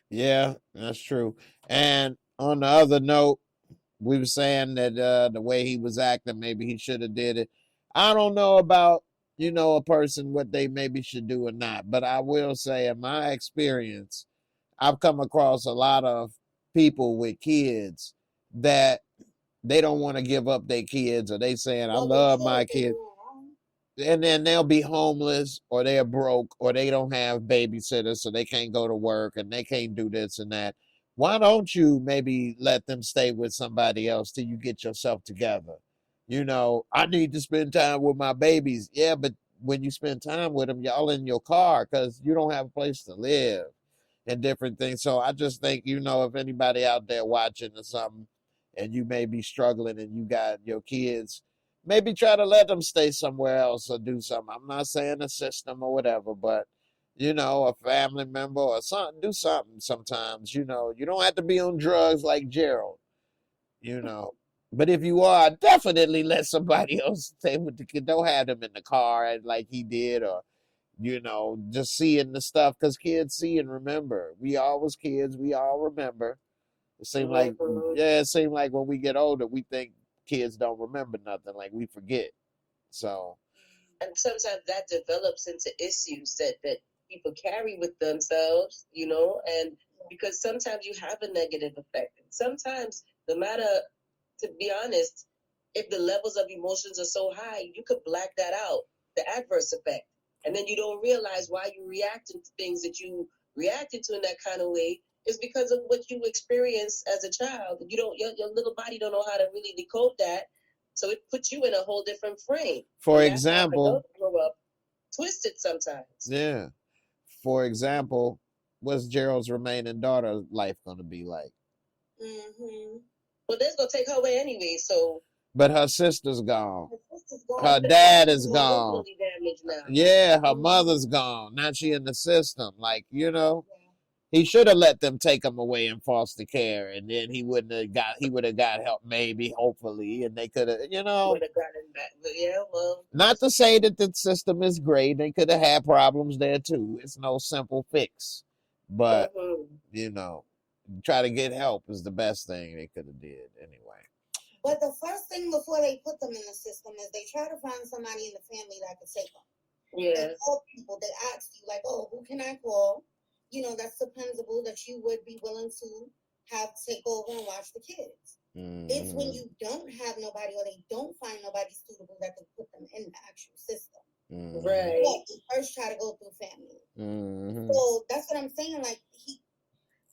Yeah, that's true. And on the other note, we were saying that the way he was acting, maybe he should have did it. I don't know about a person what they maybe should do or not, but I will say, in my experience, I've come across a lot of people with kids that they don't want to give up their kids, or they saying, I love my kids. And then they'll be homeless, or they're broke, or they don't have babysitters, so they can't go to work and they can't do this and that. Why don't you maybe let them stay with somebody else till you get yourself together? I need to spend time with my babies. Yeah, but when you spend time with them, y'all in your car because you don't have a place to live and different things. So I just think, if anybody out there watching or something, and you may be struggling and you got your kids, maybe try to let them stay somewhere else or do something. I'm not saying a system or whatever, but a family member or something, do something sometimes. You don't have to be on drugs like Gerald, But if you are, definitely let somebody else stay with the kid. Don't have them in the car like he did, or just seeing the stuff, because kids see and remember. We all was kids. We all remember. It seemed like, when we get older, we think kids don't remember nothing, like we forget. So And sometimes that develops into issues that people carry with themselves, and because sometimes you have a negative effect. And sometimes, no matter, to be honest, if the levels of emotions are so high, you could black that out, the adverse effect. And then you don't realize why you reacted to things that you reacted to in that kind of way is because of what you experienced as a child. You don't, your little body don't know how to really decode that. So it puts you in a whole different frame. For And that's how example, adults grow up twisted sometimes. yeah. For example, what's Gerald's remaining daughter life gonna be like? Mm-hmm. Well, that's gonna take her away anyway. So But her sister's gone. Her sister's gone. Her dad is gone. emotionally damaged now. Yeah, her mother's gone. Now she in the system. Like, Yeah. he should have let them take him away in foster care, and then he would have got help, maybe, hopefully, and they could have, Would have gotten back. But yeah, well. Not to say that the system is great. They could have had problems there too. It's no simple fix, but try to get help is the best thing they could have did anyway. But the first thing before they put them in the system is they try to find somebody in the family that could take them. Yeah. They call people. They ask you like, "Oh, who can I call?" That's dependable that you would be willing to have take over and watch the kids. Mm-hmm. It's when you don't have nobody or they don't find nobody suitable that they put them in the actual system. Mm-hmm. Right. But you first try to go through family. Mm-hmm. So that's what I'm saying. Like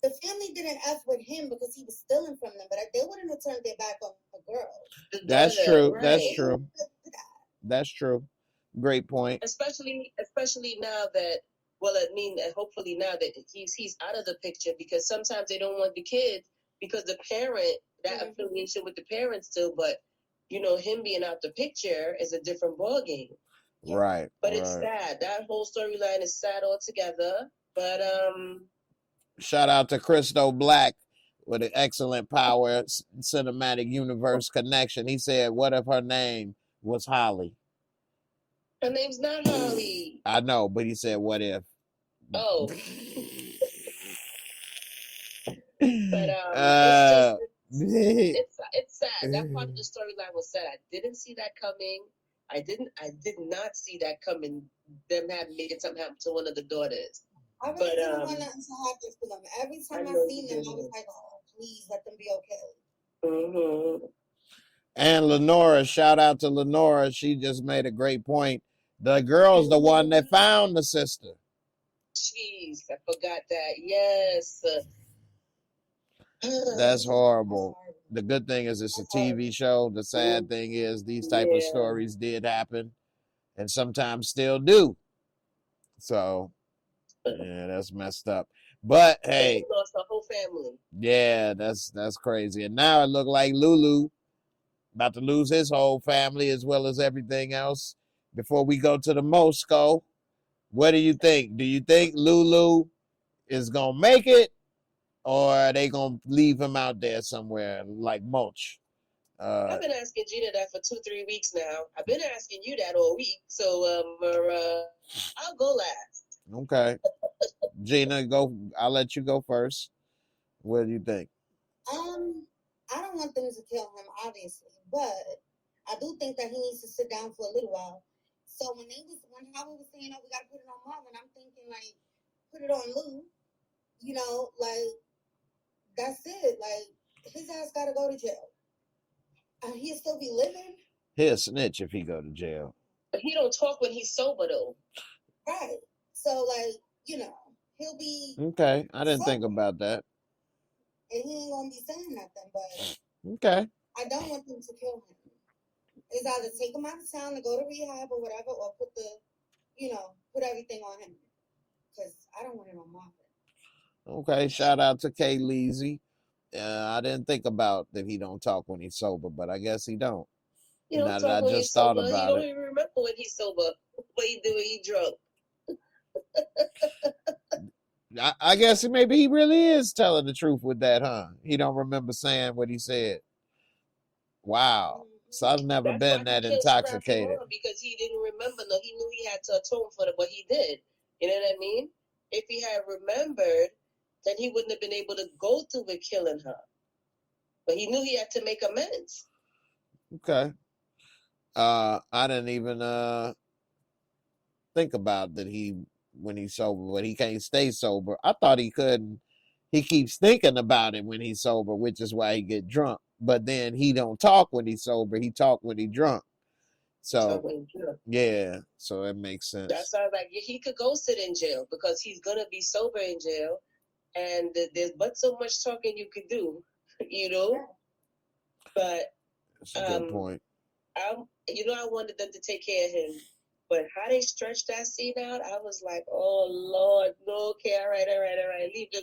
the family didn't F with him because he was stealing from them, but they wouldn't have turned their back on the girl. That's true. Right. That's true. That's true. Great point. Especially now that, well, I mean, hopefully now that he's out of the picture, because sometimes they don't want the kids because the parent, that affiliation with the parents still, but him being out the picture is a different ballgame. Right. But it's sad. That whole storyline is sad altogether. But shout out to Christo Black with an excellent Power Cinematic Universe connection. He said, "What if her name was Holly?" Her name's not Holly. I know, but he said, "What if?" Oh. But it's sad. That part of the storyline was sad. I didn't see that coming. I did not see that coming. Them making something happen to one of the daughters. I really didn't want nothing to happen to them. Every time I seen them, I was like, "Oh, please let them be okay." Mm-hmm. And Lenora, shout out to Lenora. She just made a great point. The girl's the one that found the sister. Jeez, I forgot that. Yes. That's horrible. The good thing is it's a TV show. The sad thing is these type of stories did happen and sometimes still do. So, yeah, that's messed up. But hey, he lost the whole family. Yeah, that's crazy. And now it looked like Lulu about to lose his whole family as well as everything else. Before we go to the Moscow, what do you think? Do you think Lulu is gonna make it, or are they gonna leave him out there somewhere like mulch? I've been asking Gina that for 2-3 weeks now. I've been asking you that all week, so I'll go last. Okay, Gina, go. I'll let you go first. What do you think? I don't want them to kill him, obviously, but I do think that he needs to sit down for a little while. So when Howard was saying, "Oh, we gotta put it on Marvin," I'm thinking like, put it on Lou. Like that's it. Like his ass gotta go to jail. He'll still be living. He'll snitch if he go to jail. But he don't talk when he's sober though. Right. So like, he'll be okay. I didn't think about that. And he ain't gonna be saying nothing, but okay. I don't want them to kill him. It's either take him out of town to go to rehab or whatever, or put everything on him. Because I don't want it on Marvin. Okay, shout out to Kay Leezy. I didn't think about that he don't talk when he's sober, but I guess he don't. He don't talk when he's sober. He don't even remember when he's sober. What he do when he drunk. I guess maybe he really is telling the truth with that, huh? He don't remember saying what he said. Wow. So I've never been that intoxicated. Because he didn't remember. No, he knew he had to atone for it, but he did. You know what I mean? If he had remembered, then he wouldn't have been able to go through with killing her. But he knew he had to make amends. Okay. I didn't even think about that when he's sober, but he can't stay sober. I thought he couldn't. He keeps thinking about it when he's sober, which is why he get drunk. But then he don't talk when he's sober. He talk when he drunk. So yeah, so that makes sense. That's why I was like, yeah, he could go sit in jail because he's gonna be sober in jail, and there's but so much talking you could do, you know. But that's a good point. I wanted them to take care of him, but how they stretched that scene out, I was like, oh Lord, no, okay, all right, leave him.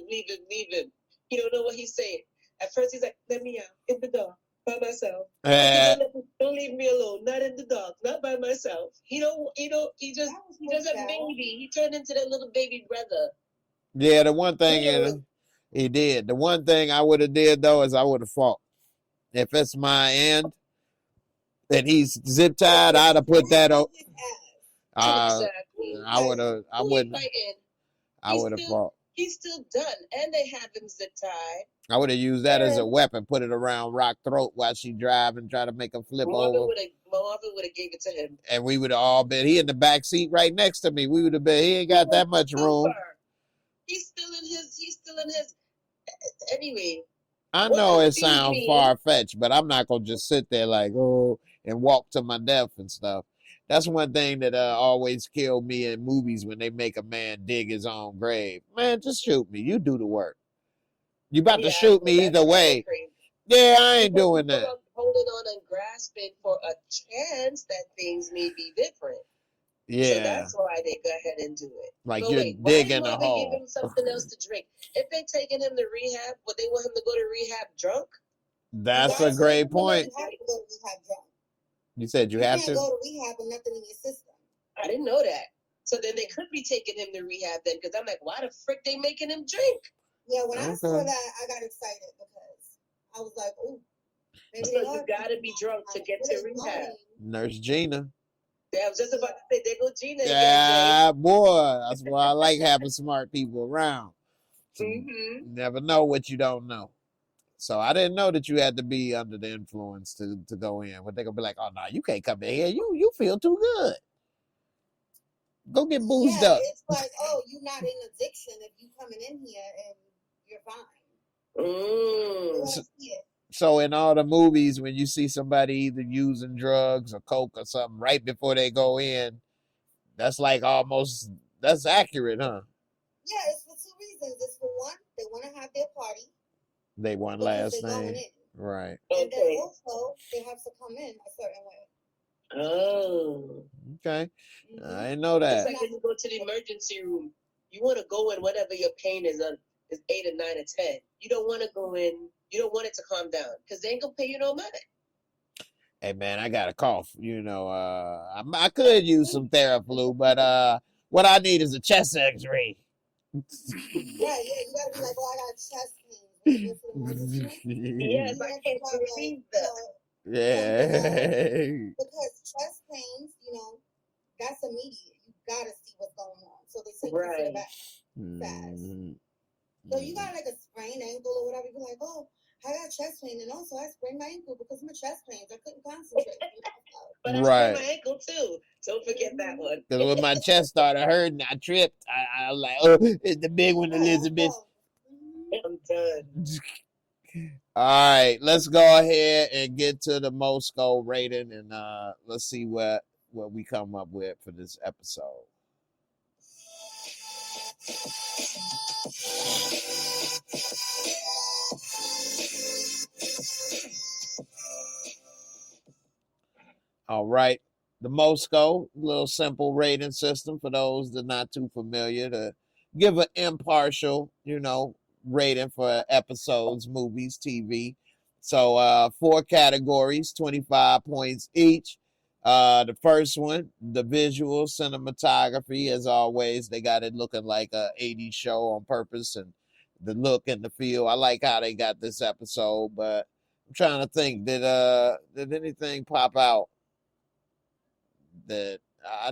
He don't know what he's saying. At first, he's like, let me out in the dark by myself. Don't leave me alone. Not in the dark. Not by myself. He just a baby. He turned into that little baby brother. Yeah, the one thing he did. The one thing I would have did though is I would have fought. If it's my end and he's zip tied, I'd have put that up. Exactly. I would have. I would have fought. He's still done, and they have him zip tied. I would have used that as a weapon, put it around Rock's throat while she drive and try to make him flip over. Marvin would have gave it to him. And we would have all been, he in the back seat right next to me. We would have been, he ain't got that much room. He's still in his, anyway. I know it sounds far-fetched, but I'm not going to just sit there like, oh, and walk to my death and stuff. That's one thing that always killed me in movies when they make a man dig his own grave. Man, just shoot me. You do the work. You about to shoot me either way. Yeah, I ain't doing that. Holding on and grasping for a chance that things may be different. Yeah. So that's why they go ahead and do it. Like you're digging a hole. Give him something else to drink. If they're taking him to rehab, would they want him to go to rehab drunk? That's a great point. You said you have to go to rehab with nothing in your system. I didn't know that. So then they could be taking him to rehab then, because I'm like, why the frick they making him drink? Yeah, when I saw that, I got excited because I was like, oh. So you gotta be drunk to get to rehab. Nurse Gina. Yeah, I was just about to say, there go Gina. Yeah, boy. That's why I like having smart people around. You never know what you don't know. So I didn't know that you had to be under the influence to go in. But they're gonna be like, oh no, you can't come in here. You feel too good. Go get boozed up. It's like, oh, you're not in addiction if you coming in here and you're fine. So in all the movies, when you see somebody either using drugs or coke or something right before they go in, that's like that's accurate, huh? Yeah, it's for two reasons. It's for one, they want to have their party. They want last name. Right. And then also, they have to come in a certain way. Oh. Okay. I didn't know that. It's like when you go to the emergency room, you want to go in whatever your pain is 8 or 9 or 10. You don't want to go in. You don't want it to calm down because they ain't gonna pay you no money. Hey man, I got a cough. I could use some Theraflu, but what I need is a chest X-ray. Yeah, you gotta be like, oh, I got chest pains. Yes, I can't receive that. Yeah. Because chest pains, that's immediate. You gotta see what's going on. So they take you to the back fast. So you got like a sprained ankle or whatever, you're like, oh, I got chest pain, and also I sprained my ankle because of my chest pains. I couldn't concentrate. But I sprained my ankle too. Don't forget that one. Because when my chest started hurting, I tripped. I was like, oh, it's the big one, Elizabeth. I'm done. All right, let's go ahead and get to the MOORESCORE rating, and let's see what we come up with for this episode. All right. The MOORESCORE, little simple rating system for those that are not too familiar, to give an impartial, rating for episodes, movies, TV. So 4 categories, 25 points each. The first one, the visual cinematography, as always, they got it looking like a 80s show on purpose, and the look and the feel. I like how they got this episode, but I'm trying to think, did anything pop out that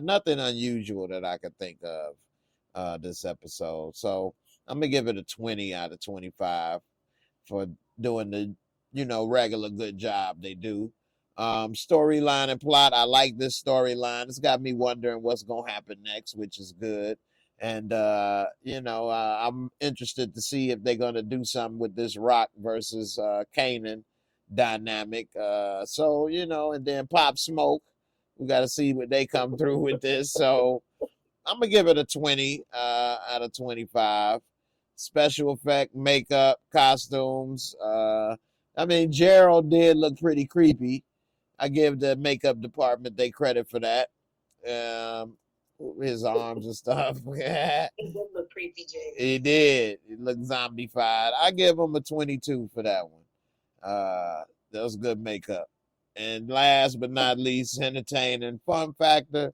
nothing unusual that I could think of this episode. So I'm gonna give it a 20 out of 25 for doing the regular good job they do. Storyline and plot. I like this storyline. It's got me wondering what's gonna happen next, which is good. And I'm interested to see if they're gonna do something with this Rock versus Kanan dynamic. And then Pop Smoke. We got to see what they come through with this. So I'm gonna give it a 20 out of 25. Special effect, makeup, costumes. Gerald did look pretty creepy. I give the makeup department they credit for that. Um, his arms and stuff. He did look creepy, Jay. He did. He looked zombified. I give him a 22 for that one. That was good makeup. And last but not least, entertaining. Fun factor.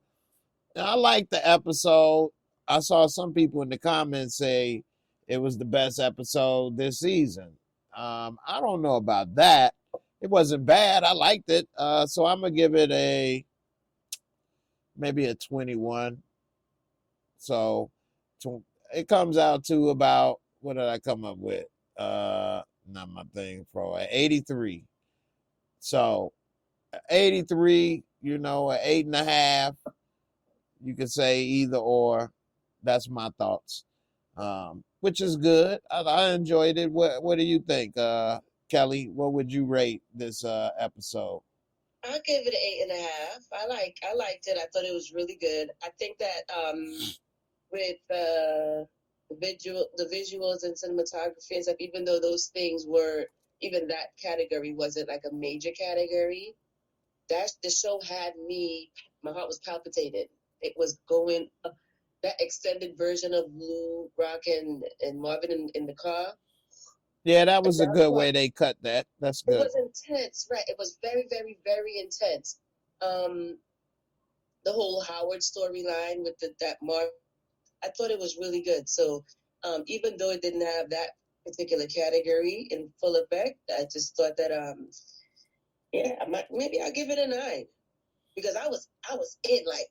I like the episode. I saw some people in the comments say it was the best episode this season. I don't know about that. It wasn't bad. I liked it. So I'm gonna give it maybe a 21. So it comes out to about, what did I come up with? Not my thing, pro. 83. So 83, an 8.5. You could say either or. That's my thoughts. Which is good. I enjoyed it. What do you think, Kelly? What would you rate this episode? I'll give it an 8.5. I liked it. I thought it was really good. I think that with the visuals and cinematography and stuff, even though those things were, even that category wasn't like a major category, the show had me, my heart was palpitating. It was going, that extended version of Lou, Rock, and Marvin in the car. Yeah, that was a good way they cut that. That's good. It was intense, right? It was very, very, very intense. The whole Howard storyline with that Mark, I thought it was really good. So even though it didn't have that particular category in full effect, I just thought that maybe I'll give it a 9 because I was in like.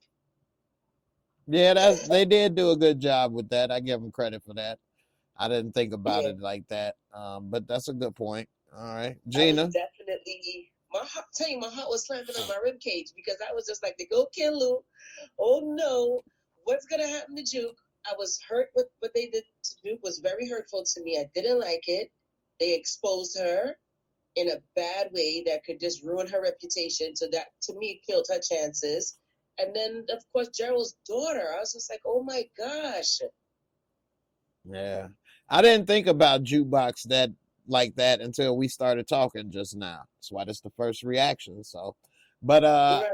Yeah, they did do a good job with that. I give them credit for that. I didn't think about it like that, but that's a good point. All right, Gina. I was definitely, my heart was slamming on my rib cage because I was just like, they go kill Lou. Oh no, what's gonna happen to Juke? I was hurt with what they did to Juke. Was very hurtful to me. I didn't like it. They exposed her in a bad way that could just ruin her reputation. So that to me killed her chances. And then of course Gerald's daughter. I was just like, oh my gosh. Yeah, I didn't think about Jukebox like that until we started talking just now. That's why that's the first reaction. So, but Right.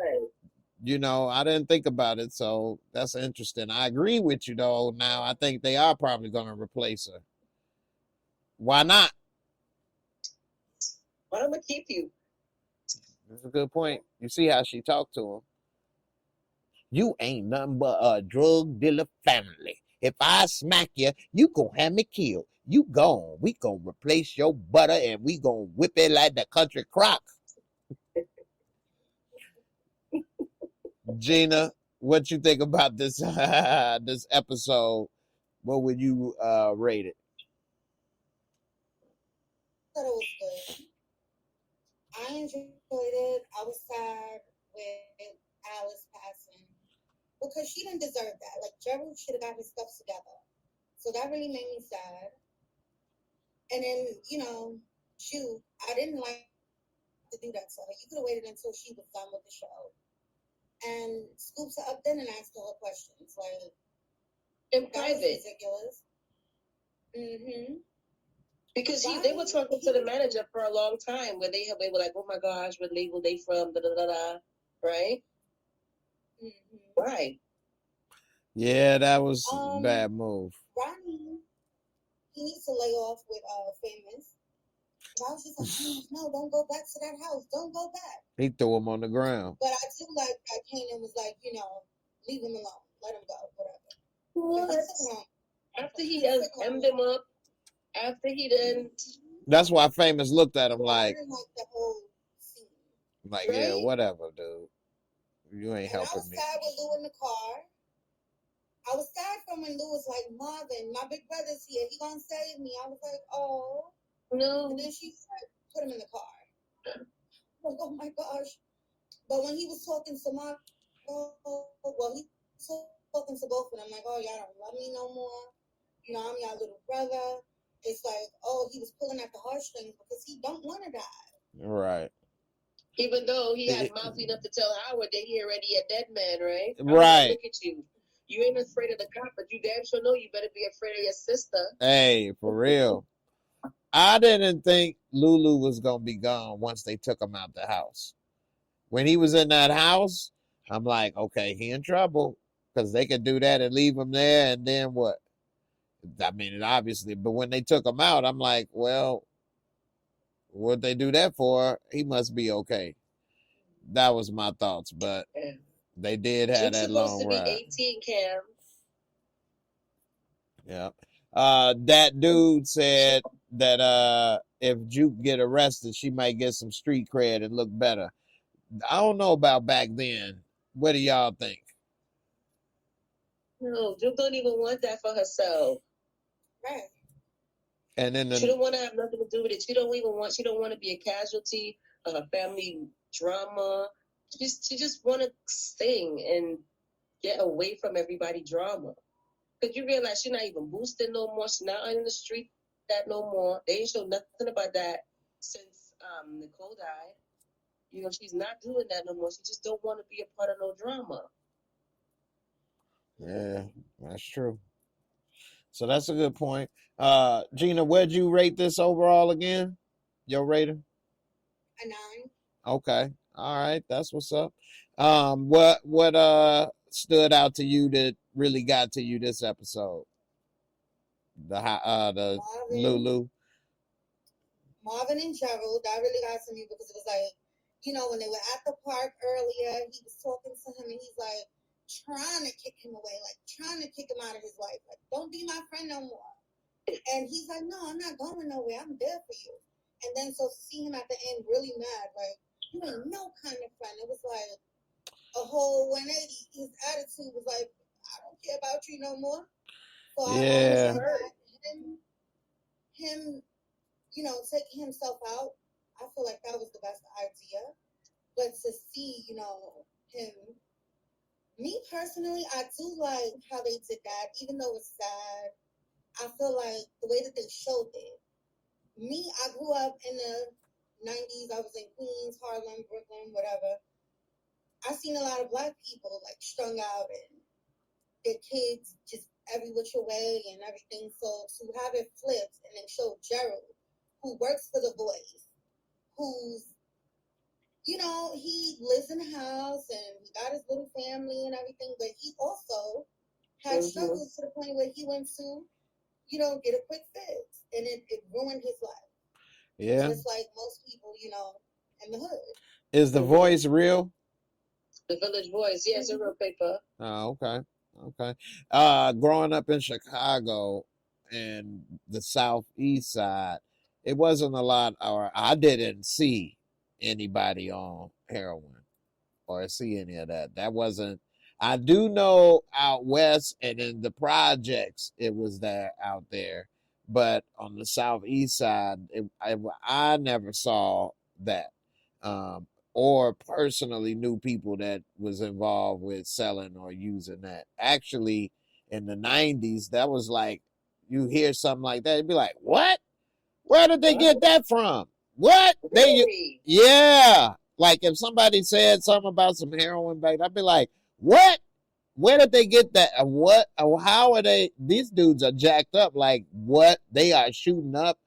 I didn't think about it. So that's interesting. I agree with you though. Now I think they are probably going to replace her. Why not? Why am I keep you? That's a good point. You see how she talked to him. You ain't nothing but a drug dealer family. If I smack you, you gonna have me killed. You gone. We gonna replace your butter and we gonna whip it like the country crock. Gina, what you think about this this episode? What would you rate it? I thought it was good. I enjoyed it. I was sad with Alice passing because she didn't deserve that. Like Gerald should have got his stuff together. So that really made me sad. And then, shoot, I didn't like to do that to her. You could have waited until she was done with the show. And scoops her up then and asked her questions. Like, in private. Ridiculous. Mm-hmm. Because they were talking to the manager for a long time where they were like, oh my gosh, what label they from, da da da da, right? Mm-hmm. Right. Yeah, that was a bad move. Ronnie, he needs to lay off with Famous. And I was just like, no, don't go back to that house. Don't go back. He threw him on the ground. But I do like that Kanan was like, leave him alone. Let him go, whatever. What? After he hemmed him up, after he done. That's why Famous looked at him like the whole scene. Like, right? Yeah, whatever, dude. You ain't helping me. I was sad with Lou in the car. I was sad from when Lou was like, Marvin, my big brother's here. He gonna save me. I was like, oh. No. And then she put him in the car. Like, oh my gosh. But when he was talking to my, well, he was talking to both of them, like, oh, y'all don't love me no more. You know, I'm y'all little brother. It's like, oh, he was pulling at the heartstrings because he don't want to die. Right. Even though he had mouth enough to tell Howard that he already a dead man, right? Right. Look at you. You ain't afraid of the cop, but you damn sure know you better be afraid of your sister. Hey, for real. I didn't think Lulu was going to be gone once they took him out the house. When he was in that house, I'm like, okay, he in trouble because they could do that and leave him there. And then what? I mean, obviously, but when they took him out, I'm like, well, what they do that for? He must be okay. That was my thoughts, but they did have that long ride. Supposed to be 18, Cam. Yeah. That dude said that if Juke get arrested, she might get some street cred and look better. I don't know about back then. What do y'all think? No, Juke don't even want that for herself. Right. And then she don't want to have nothing to do with it. She don't want to be a casualty of her family drama. She just want to sing and get away from everybody drama. Because you realize she's not even boosting no more. She's not on the street that no more. They ain't show nothing about that since Nicole died. You know, she's not doing that no more. She just don't want to be a part of no drama. Yeah, that's true. So that's a good point. Gina, where'd you rate this overall again? Your rating? A 9. Okay. All right. That's what's up. What stood out to you that really got to you this episode? The Lulu. Marvin and Gerald, that really got to me because it was like, you know, when they were at the park earlier, he was talking to him and he's like trying to kick him away, like trying to kick him out of his life. Like, don't be my friend no more. And he's like, no, I'm not going nowhere. I'm there for you. And then so to see him at the end really mad, like, you ain't no kind of friend. It was like a whole 180. His attitude was like, I don't care about you no more. So yeah. I understand him, you know, taking himself out, I feel like that was the best idea. But to see, you know, him, me personally, I do like how they did that, even though it's sad. I feel like the way that they showed it. Me, I grew up in the 90s. I was in Queens, Harlem, Brooklyn, whatever. I seen a lot of black people like strung out and their kids just every which way and everything. So to have it flipped and then show Gerald, who works for The Voice, who's, you know, he lives in a house and he got his little family and everything, but he also had struggles to the point where he went to, you know, get a quick fix, and it ruined his life. Yeah. Just like most people, you know, in the hood. Is The Voice real? The Village Voice, yes, a real paper. Oh, okay. Okay. Growing up in Chicago and the southeast side, it wasn't a lot, or I didn't see anybody on heroin or see any of that. That wasn't. I do know out west and in the projects it was there out there, but on the southeast side, I never saw that, or personally knew people that was involved with selling or using that. Actually, in the 90s, that was like, you hear something like that, you'd be like, what? Where did they get that from? What? Really? Yeah. Like if somebody said something about some heroin back, I'd be like, what? Where did they get that? What? How are they? These dudes are jacked up. Like what? They are shooting up.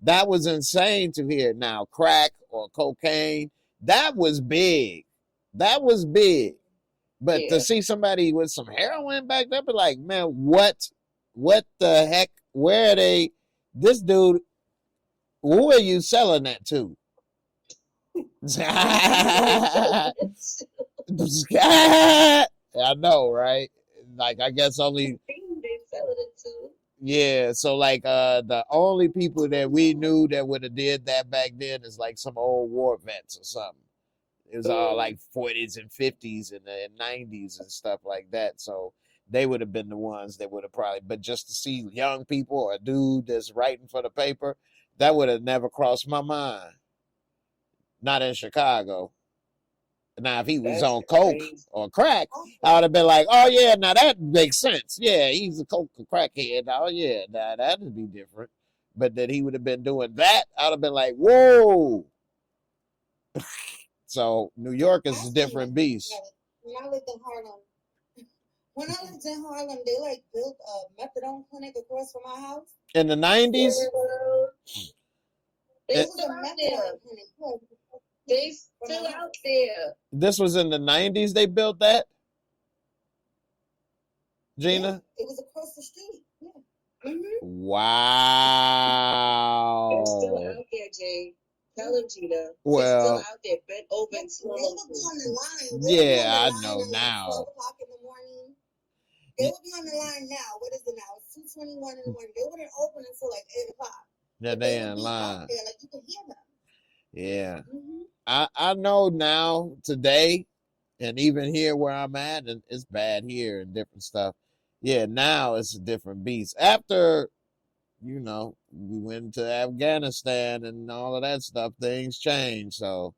That was insane to hear. Now, crack or cocaine, that was big. That was big. But to see somebody with some heroin back there, be like, man, what? What the heck? Where are they? This dude, who are you selling that to? I know, right? Like, I guess only they selling it to. Yeah, so like the only people that we knew that would have did that back then is like some old war vets or something. It was all like 40s and 50s and 90s and stuff like that. So they would have been the ones that would have probably, but just to see young people or a dude that's writing for the paper, that would have never crossed my mind. Not in Chicago. Now, if he was That's on coke crazy. or crack, I would have been like, oh yeah, now that makes sense. Yeah, he's a coke or crackhead. Oh yeah, now that'd be different. But that he would have been doing that, I would have been like, whoa. So New York is a different beast. When I lived in Harlem, they like built a methadone clinic across from my house. In the 90s? They still out there. They still out there. This was in the 90s they built that? Gina? Yeah, it was across the street. Yeah. Mm-hmm. Wow. They're still out there, Jay. Tell him, Gina. Well, they're still out there, bent over in slow motion. They would be on the line. Yeah, I know now. 12 o'clock in the morning. They would be on the line now. What is it now? It's 2:21 in the morning. They wouldn't open until like 8 o'clock. Yeah, they in line. There, like you could hear them. Yeah. Mm-hmm. I know now today, and even here where I'm at, and it's bad here and different stuff. Yeah, now it's a different beast. After, we went to Afghanistan and all of that stuff, things changed. So,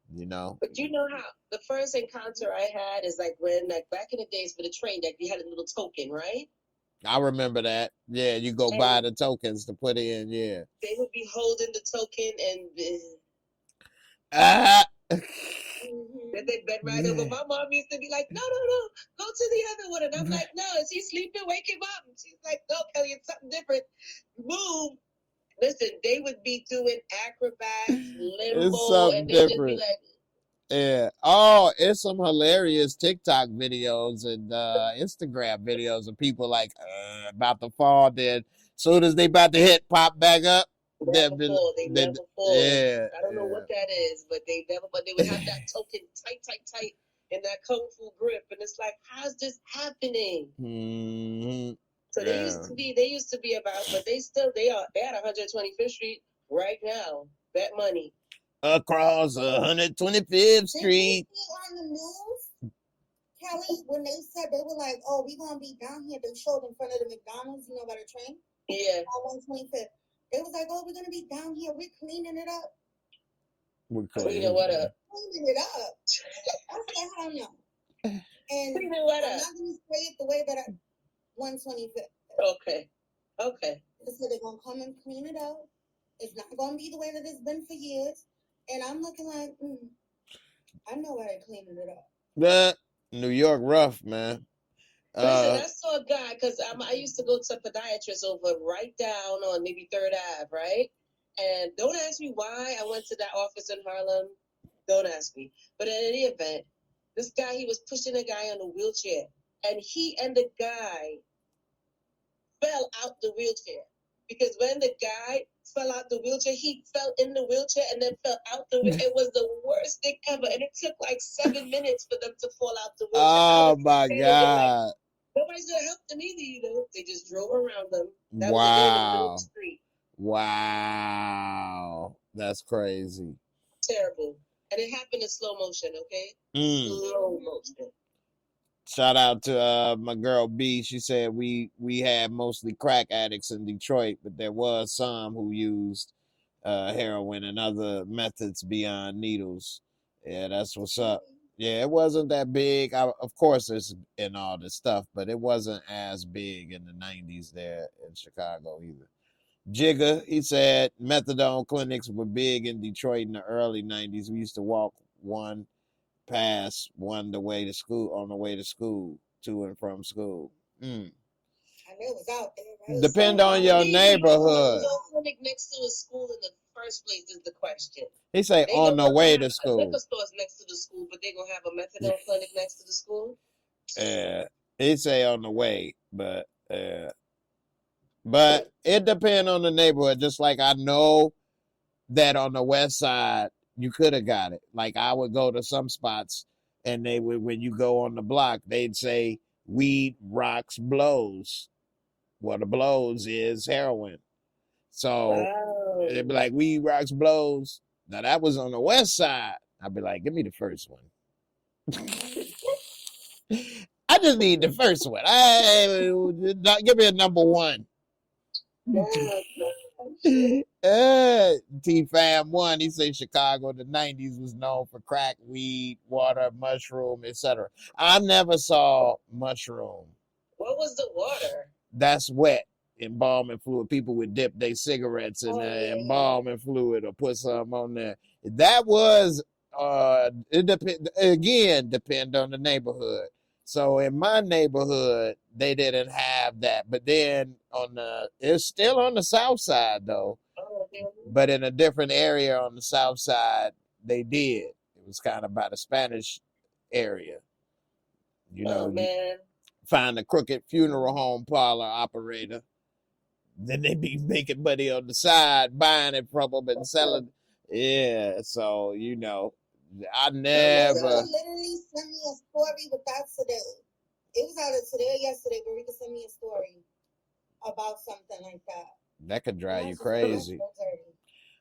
But you know how the first encounter I had is like when, like back in the days for the train, like you had a little token, right? I remember that. Yeah, you go buy the tokens to put in. Yeah, they would be holding the token and then they bed right over. My mom used to be like, no, go to the other one. And I'm like, no, is he sleeping? Wake him up. And she's like, no, Kelly, it's something different. Move. Listen, they would be doing acrobats, limbo, it's something and different. Just be like, yeah. Oh, it's some hilarious TikTok videos and Instagram videos of people like about to fall. Then, soon as they about to hit, pop back up. They never fall. Yeah. I don't know what that is, but they would have that token tight in that kung fu grip, and it's like, how's this happening? Mm-hmm. So they used to be about, but they are. They're at 125th Street right now. Bet money. Across 125th Street. Did you see on the news, Kelly, when they said they were like, oh, we're going to be down here, they showed in front of the McDonald's, by the train? Yeah. On 125th. They was like, oh, we're going to be down here. We're cleaning it up. We're cleaning what up? Cleaning it up. I said, hell no. And cleaning what up? I'm not going to say it the way that 125th. Okay. They said they're going to come and clean it up. It's not going to be the way that it's been for years. And I'm looking like, I know why they're cleaning it up. But New York rough, man. Listen, I saw a guy, because I used to go to a podiatrist over right down on maybe 3rd Ave, right? And don't ask me why I went to that office in Harlem. Don't ask me. But in any event, this guy, he was pushing a guy on a wheelchair. And the guy fell out the wheelchair. Because when the guy fell out the wheelchair, he fell in the wheelchair and then fell out the wheelchair. It was the worst thing ever. And it took like 7 minutes for them to fall out the wheelchair. Oh, my God. Nobody's going to help them either, They just drove around them. That wow. was the end of the street. Wow. That's crazy. Terrible. And it happened in slow motion, okay? Slow motion. Shout out to my girl B. She said we had mostly crack addicts in Detroit, but there was some who used heroin and other methods beyond needles. Yeah, that's what's up. Yeah, it wasn't that big. Of course, it's in all this stuff, but it wasn't as big in the 90s there in Chicago either. Jigga, he said methadone clinics were big in Detroit in the early 90s. We used to walk one past one on the way to school, to and from school. And it was out there, right? Depend on your neighborhood. Clinic next to a school in the first place is the question. He say on the way to school. Liquor stores next to the school, but they gonna have a methadone clinic next to the school. He say on the way, but it depend on the neighborhood. Just like I know that on the west side you could have got it. Like I would go to some spots and they would, when you go on the block, they'd say weed, rocks, blows. Well, the blows is heroin. So it'd be like weed, rocks, blows. Now that was on the west side. I'd be like, give me the first one. I just need the first one. Give me a number one. T-Fam 1, he say Chicago in the 90s was known for crack, weed, water, mushroom, etc. I never saw mushroom. What was the water? That's wet. Embalming fluid. People would dip their cigarettes in embalming fluid or put something on there. That was it depend on the neighborhood. So in my neighborhood, they didn't have that. But then it's still on the south side though. But in a different area on the south side, they did. It was kind of by the Spanish area. You know, man. Find a crooked funeral home parlor operator. Then they be making money on the side, buying it from them and selling. Yeah, so I never. Literally sent me a story with that today. It was either today or yesterday, but Rika sent me a story about something like that. That could drive you crazy.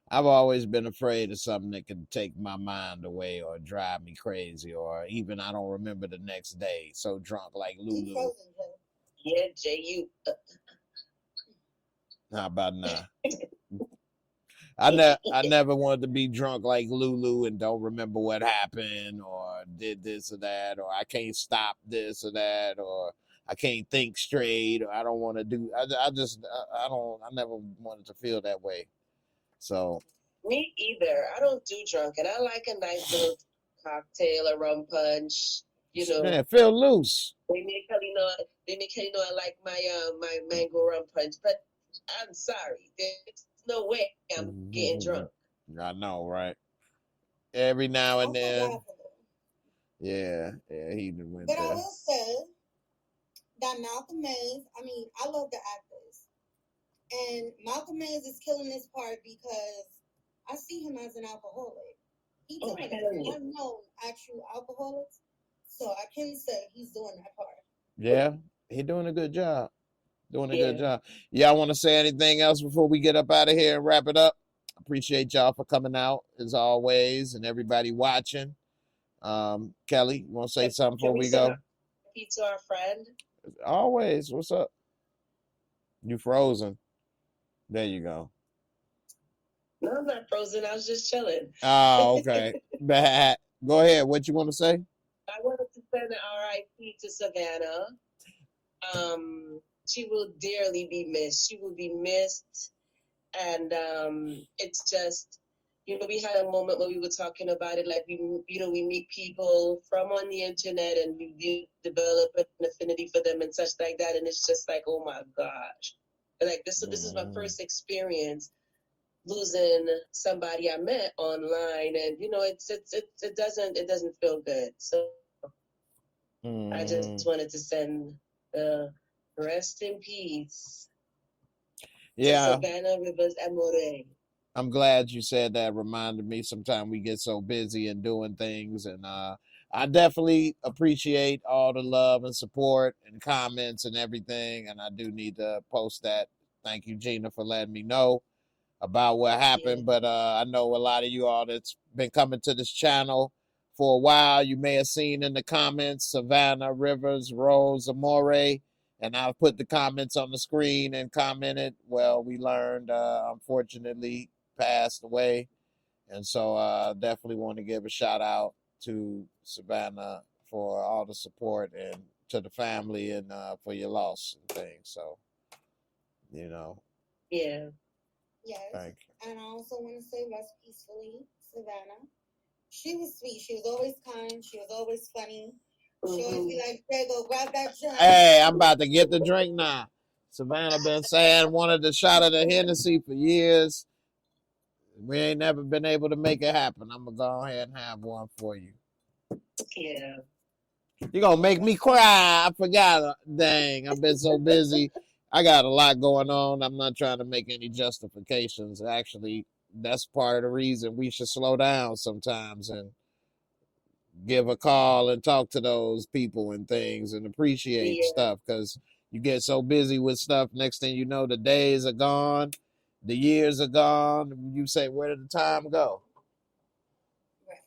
I've always been afraid of something that could take my mind away or drive me crazy, or even I don't remember the next day. So drunk like Lulu. Yeah, J.U. How about now? I never wanted to be drunk like Lulu and don't remember what happened or did this or that, or I can't stop this or that, or I can't think straight, or I don't want to do. I never wanted to feel that way. So. Me either. I don't do drunk, and I like a nice little cocktail, a rum punch. Yeah, feel loose. They make Kelly know. I like my mango rum punch, but I'm sorry. There's no way I'm getting drunk. I know, right? Every now and then. Yeah, he went there. But I will say that Malcolm Mays, I love the actors. And Malcolm Mays is killing this part because I see him as an alcoholic. He doing it. I know actual alcoholics, so I can say he's doing that part. Yeah, he's doing a good job. Good job. Y'all want to say anything else before we get up out of here and wrap it up? Appreciate y'all for coming out as always, and everybody watching. Kelly, you want to say something before we go? To our friend. Always. What's up? You frozen. There you go. No, I'm not frozen. I was just chilling. Oh, okay. Go ahead. What you want to say? I wanted to send an RIP to Savannah. She will dearly be missed. She will be missed. And it's just, we had a moment where we were talking about it, like we meet people from on the internet and we develop an affinity for them and such like that. And it's just like, oh my gosh. Like this is my first experience losing somebody I met online, and it doesn't feel good. So I just wanted to send rest in peace. Yeah. To Savannah Rivers Amore. I'm glad you said that. Reminded me sometimes we get so busy and doing things, and I definitely appreciate all the love and support and comments and everything, and I do need to post that. Thank you, Gina, for letting me know about what happened. But I know a lot of you all that's been coming to this channel for a while. You may have seen in the comments Savannah Rivers Rose Amore, and I've put the comments on the screen and commented. Well, we learned unfortunately passed away, and so definitely want to give a shout out to Savannah for all the support and to the family and for your loss and things. So yeah. Yes. Thank you. And I also want to say rest peacefully, Savannah. She was sweet. She was always kind. She was always funny. She always be like, "Hey, go grab that drink." Hey, I'm about to get the drink now. Savannah been saying wanted a shot of the Hennessy for years. We ain't never been able to make it happen. I'm gonna go ahead and have one for you. Yeah. You're gonna make me cry. I forgot. Dang, I've been so busy. I got a lot going on. I'm not trying to make any justifications. Actually, that's part of the reason we should slow down sometimes and give a call and talk to those people and things and appreciate stuff, because you get so busy with stuff. Next thing you know, the days are gone, the years are gone. You say, where did the time go? Right.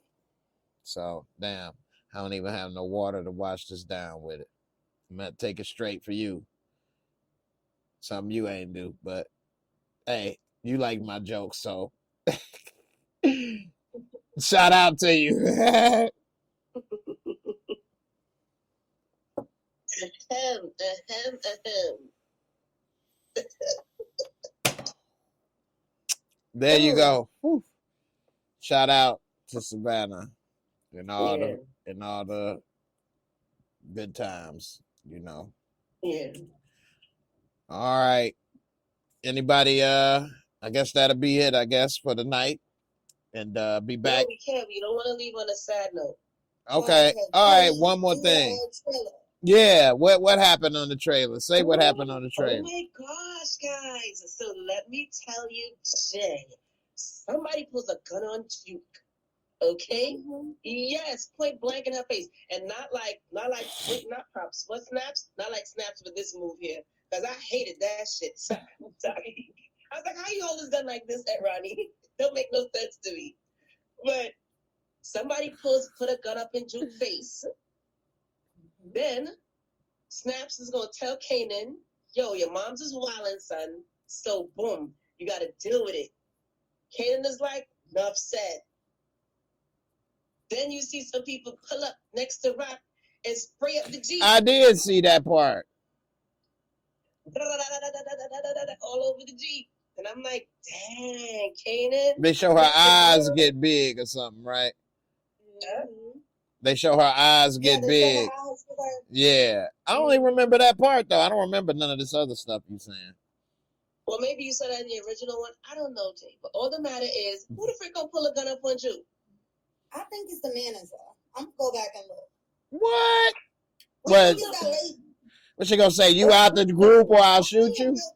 So, damn, I don't even have no water to wash this down with it. I'm going to take it straight for you. Something you ain't do, but hey, You like my jokes, so shout out to you. Ahem, ahem, ahem. There you go. Whew. Shout out to Savannah and all Yeah, the good times, you know. yeah. All right. Anybody I guess that'll be it, I guess, for the night. And be No, back. we can't. We don't want to leave on a sad note. Okay. All right, one more Do thing. trailer. Yeah, what happened on the trailer? Say what happened on the Oh trailer. my gosh, guys. So let me tell you, Jay. Somebody pulls a gun on Duke. Okay? Yes, point blank in her face. And not like, wait, not pops. What snaps? Not like snaps with this move here. Because I hated that shit. Sorry. I was like, how you hold this gun like this at Ronnie? Don't make no sense to me. But somebody put a gun up in Duke's face. Then Snaps is gonna tell Kanan, yo, your mom's is wildin', son. So boom, you gotta deal with it. Kanan is like, enough said. Then you see some people pull up next to Rock and spray up the Jeep. I did see that part. All over the Jeep. And I'm like, dang, Kanan. They show her eyes get big or something, right? They show her eyes get big. Yeah. I only remember that part, though. I don't remember none of this other stuff you saying. Well, maybe you said that in the original one. I don't know, Jay. But all the matter is, who the frick gonna pull a gun up on you? I think it's the manager. I'm gonna go back and look. What? What she gonna say? You out the group or I'll shoot you? So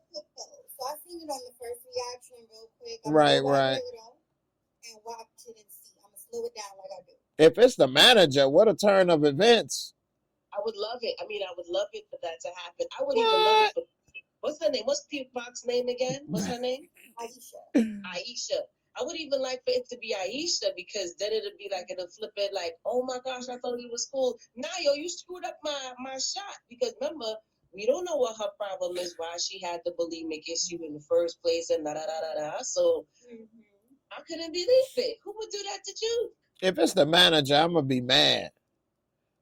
I seen it on the first reaction real quick. Right. And watch it and see. I'm gonna slow it down like I do. If it's the manager, what a turn of events. I would love it. I mean, I would love it for that to happen. I would even love it for, what's her name? What's Pac's name again? What's her name? Aisha. I would even like for it to be Aisha because then it'd be like it'll flip it like, oh my gosh, I thought he was cool. Nah, yo, you screwed up my shot. Because remember, we don't know what her problem is, why she had the bulimic issue in the first place and da da da da da. So I couldn't believe it. Who would do that to you? If it's the manager, I'm gonna be mad.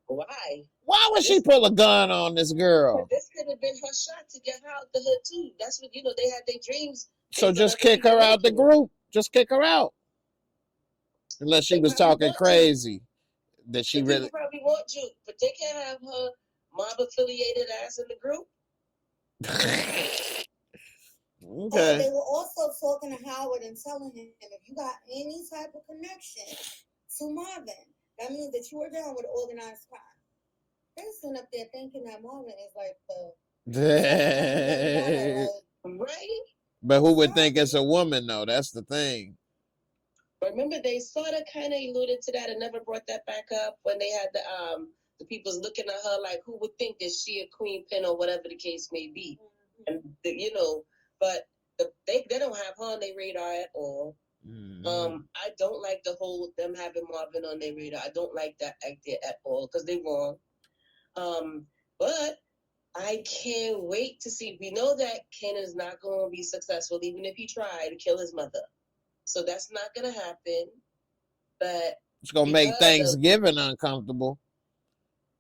Why? Why would she pull a gun on this girl? But this could have been her shot to get her out the hood too. That's what they had their dreams. So just kick her out the group. Just kick her out. Unless she was talking crazy. That she really probably want you, but they can't have her mob affiliated ass in the group. Okay. They were also talking to Howard and telling him if you got any type of connection to Marvin, that means that you were down with organized crime. They're sitting up there thinking that Marvin is like the right? But who would think it's a woman though? That's the thing. Remember, they sort of kind of alluded to that and never brought that back up when they had the people's looking at her like, who would think that she a queen pin or whatever the case may be, and but they don't have her on their radar at all. I don't like the whole them having Marvin on their radar. I don't like that idea at all because they're wrong. But I can't wait to see. We know that Kanan's not going to be successful, even if he tried to kill his mother. So that's not going to happen. But it's going to make Thanksgiving uncomfortable.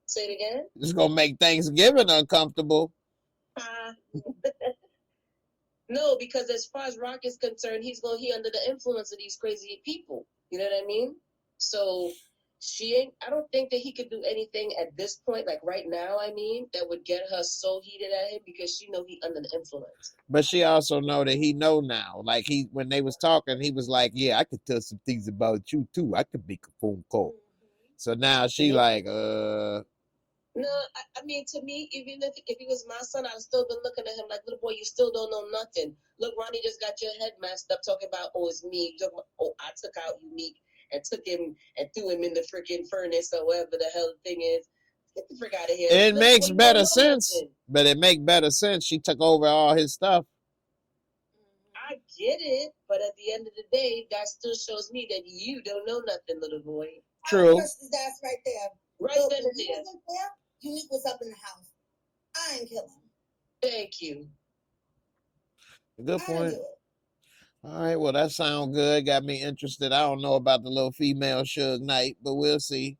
Say it again? It's going to make Thanksgiving uncomfortable. No, because as far as Rock is concerned, he under the influence of these crazy people. You know what I mean? So I don't think that he could do anything at this point, like right now, that would get her so heated at him because she know he under the influence. But she also know that he know now. Like when they was talking, he was like, yeah, I could tell some things about you too. I could make a phone call. So now she like, No, I mean, to me, even if he was my son, I'd still been looking at him like, little boy, you still don't know nothing. Look, Ronnie just got your head messed up talking about, oh, it's me. Talking about, oh, I took out Unique and took him and threw him in the freaking furnace or whatever the hell the thing is. Get the frick out of here. It makes better sense. Nothing. But it make better sense. She took over all his stuff. I get it, but at the end of the day, that still shows me that you don't know nothing, little boy. True. That's right there. Right then and there. Unique was up in the house. I ain't kill him. Thank you. Good point. All right, well, that sounds good. Got me interested. I don't know about the little female Suge Knight, but we'll see.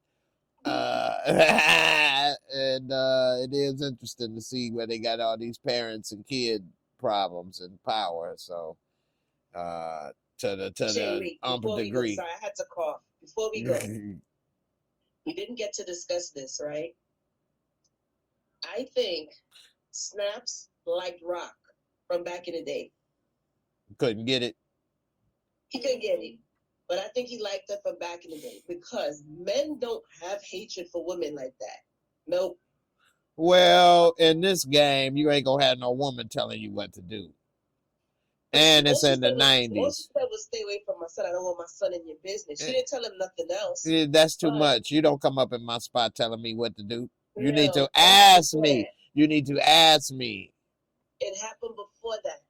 And it is interesting to see where they got all these parents and kid problems and power. So, to the umph before we go, degree. sorry, I had to cough. Before we go, we didn't get to discuss this, right? I think Snaps liked Rock from back in the day. Couldn't get it. He couldn't get it. But I think he liked her from back in the day because men don't have hatred for women like that. Nope. Well, in this game, you ain't gonna have no woman telling you what to do. And it's in the All 90s. she said was stay away from my son. I don't want my son in your business. She didn't tell him nothing else. That's too But- much. You don't come up in my spot telling me what to do. You need No, to ask me. You need to ask me. It happened before that.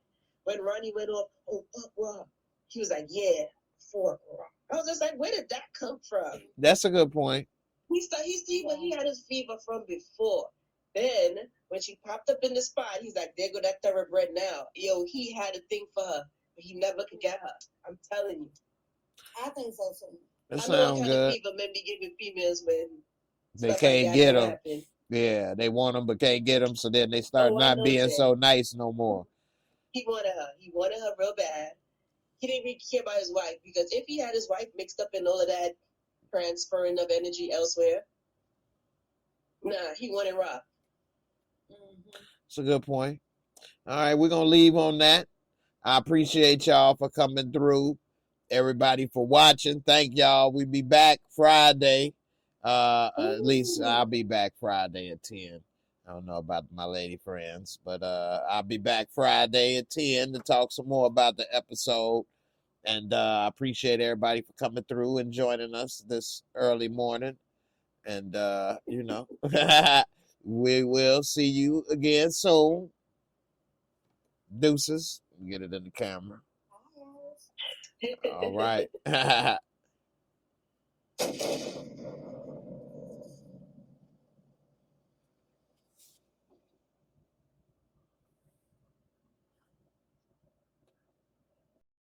When Ronnie went off, oh, fuck Rock. He was like, yeah, fuck Rock. I was just like, where did that come from? That's a good point. He had his fever from before. Then, when she popped up in the spot, he's like, there go that thoroughbred now. Yo, he had a thing for her, but he never could get her. I'm telling you. I think so too. That I know what sounds kind good. of fever men be giving females when They stuff can't like get that them. happen. Yeah, they want them but can't get them, so then they start I not know being that. so nice no more. He wanted her. He wanted her real bad. He didn't really care about his wife because if he had his wife mixed up in all of that transferring of energy elsewhere, nah, he wanted Rock. It's a good point. All right, we're going to leave on that. I appreciate y'all for coming through. Everybody for watching. Thank y'all. We'll be back Friday. At least I'll be back Friday at 10. I don't know about my lady friends, but I'll be back Friday at 10 to talk some more about the episode. And I appreciate everybody for coming through and joining us this early morning. And, we will see you again soon. Deuces. Get it in the camera. All right.